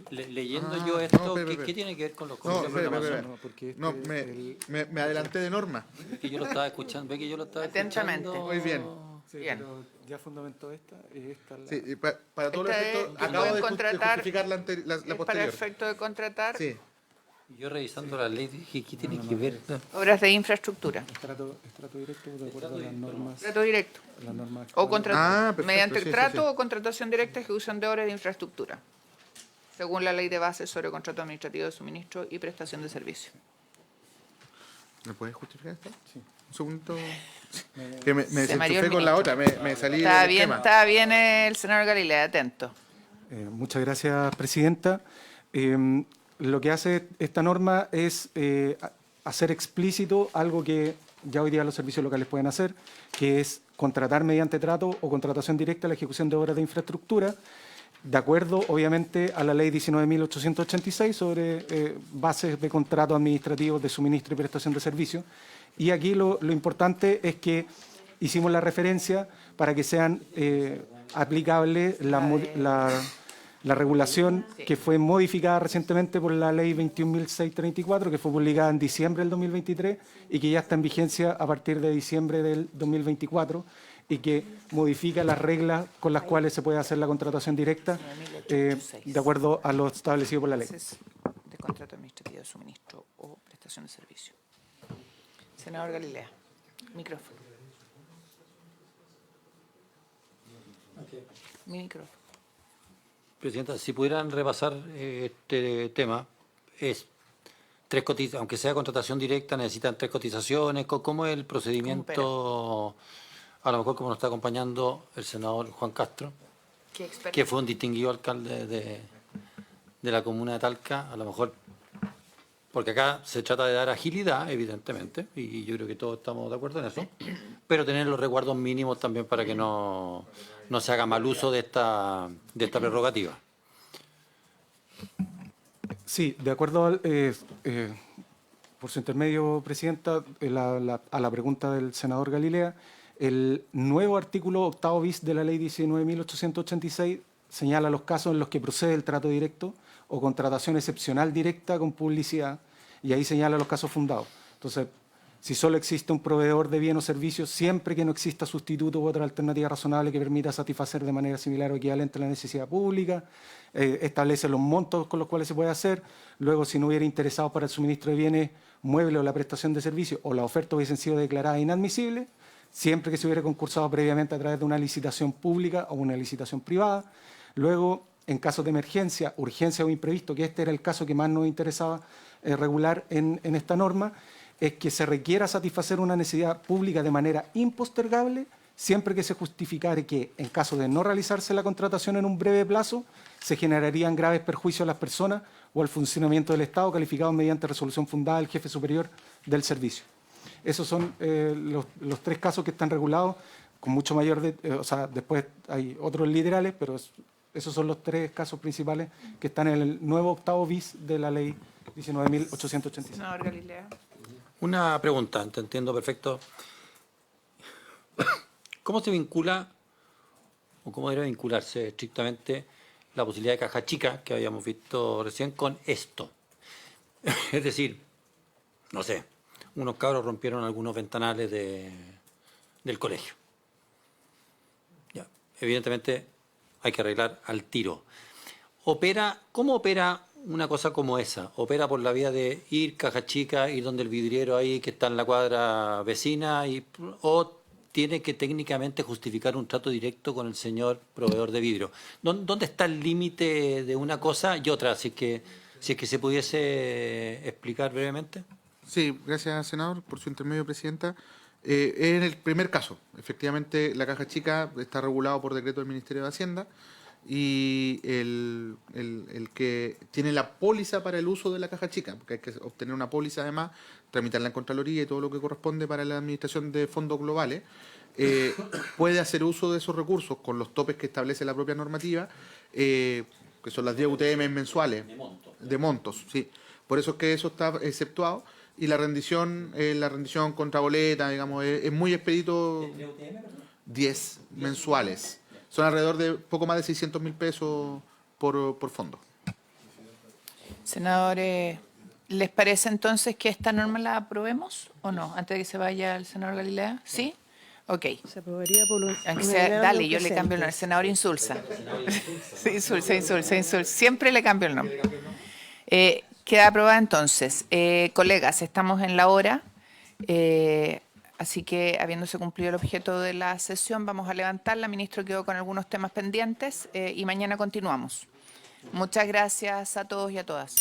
Leyendo Ah, yo no, esto, espera. ¿qué tiene que ver con los No, convenios de espera. programación? No, porque este No, el- me adelanté de norma. Ve que yo lo estaba escuchando, ve que yo lo estaba Atentamente. escuchando. Muy bien. sí, Bien. pero ya fundamentó esta la- Sí, y para todos los Esta es- efectos, acabo pueden de contratar- justificar la Es para posterior. efecto de contratar Sí. Yo revisando la ley dije, ¿qué tiene que ver? obras de infraestructura. estrato directo de acuerdo a las normas, Trato directo. las normas O actuales. Perfecto, mediante sí, el sí, trato sí. o contratación directa ejecución de obras de infraestructura, según la ley de base sobre contrato administrativo de suministro y prestación de servicio. ¿Me puedes justificar esto? Sí. Un segundo. Que me Se mareó desenchufé el con la ministro. otra, me salí del tema. Está bien el senador Galilea, atento. Muchas gracias, presidenta. Lo que hace esta norma es hacer explícito algo que ya hoy día los servicios locales pueden hacer, que es contratar mediante trato o contratación directa la ejecución de obras de infraestructura, de acuerdo, obviamente, a la Ley 19.886 sobre bases de contrato administrativos de suministro y prestación de servicios. Y aquí lo importante es que hicimos la referencia para que sean aplicables la regulación que fue modificada recientemente por la Ley 21.634, que fue publicada en diciembre del 2023 y que ya está en vigencia a partir de diciembre del 2024, y que modifica las reglas con las cuales se puede hacer la contratación directa de acuerdo a lo establecido por la ley. Bases de contrato administrativo de suministro o prestación de servicio. Senador Galilea, micrófono. Mi micrófono. Presidenta, si pudieran repasar este tema, es aunque sea contratación directa, necesitan 3 cotizaciones. ¿Cómo es el procedimiento? A lo mejor como nos está acompañando el senador Juan Castro, ¿Qué experto? que fue un distinguido alcalde de la comuna de Talca, a lo mejor, porque acá se trata de dar agilidad, evidentemente, y yo creo que todos estamos de acuerdo en eso, pero tener los resguardos mínimos también para que no se haga mal uso de esta prerrogativa. Sí, de acuerdo Por su intermedio, Presidenta, a la pregunta del senador Galilea, el nuevo artículo 8º bis de la Ley 19.886 señala los casos en los que procede el trato directo o contratación excepcional directa con publicidad, y ahí señala los casos fundados. Entonces, si solo existe un proveedor de bien o servicios, siempre que no exista sustituto u otra alternativa razonable que permita satisfacer de manera similar o equivalente la necesidad pública, establece los montos con los cuales se puede hacer. Luego, si no hubiera interesado para el suministro de bienes muebles o la prestación de servicios, o la oferta hubiesen sido declaradas inadmisibles, siempre que se hubiera concursado previamente a través de una licitación pública o una licitación privada. Luego, en casos de emergencia, urgencia o imprevisto, que este era el caso que más nos interesaba regular en esta norma, es que se requiera satisfacer una necesidad pública de manera impostergable, siempre que se justificare que, en caso de no realizarse la contratación en un breve plazo, se generarían graves perjuicios a las personas o al funcionamiento del Estado, calificados mediante resolución fundada del jefe superior del servicio. Esos son los 3 casos que están regulados con mucho mayor... después hay otros literales, pero esos son los 3 casos principales que están en el nuevo 8º bis de la Ley 19.886. Senador Galilea. Una pregunta, te entiendo perfecto. ¿Cómo se vincula o cómo debe vincularse estrictamente la posibilidad de caja chica que habíamos visto recién con esto? Es decir, no sé, unos cabros rompieron algunos ventanales del colegio. Ya, evidentemente hay que arreglar al tiro. ¿Cómo opera una cosa como esa? ¿Opera por la vía de ir caja chica, ir donde el vidriero ahí que está en la cuadra vecina, o tiene que técnicamente justificar un trato directo con el señor proveedor de vidrio? ¿Dónde está el límite de una cosa y otra? Si es que se pudiese explicar brevemente. Sí, gracias, senador, por su intermedio, Presidenta. En el primer caso, efectivamente, la caja chica está regulado por decreto del Ministerio de Hacienda, y el que tiene la póliza para el uso de la caja chica, porque hay que obtener una póliza además, tramitarla en Contraloría y todo lo que corresponde para la administración de fondos globales, puede hacer uso de esos recursos con los topes que establece la propia normativa, que son las 10 UTM mensuales. De montos, sí. Por eso es que eso está exceptuado, y la rendición contra boleta, digamos, es muy expedito. 10 mensuales. Son alrededor de poco más de 600.000 pesos por fondo. Senadores, ¿les parece entonces que esta norma la aprobemos o no? Antes de que se vaya el senador Galilea. ¿Sí? Ok. Se aprobaría por Aunque sea, dale, yo le cambio el nombre. Senador Insulza. Sí, Insulza. Siempre le cambio el nombre. Queda aprobada entonces. Colegas, estamos en la hora. Así que, habiéndose cumplido el objeto de la sesión, vamos a levantarla. El ministro quedó con algunos temas pendientes y mañana continuamos. Muchas gracias a todos y a todas.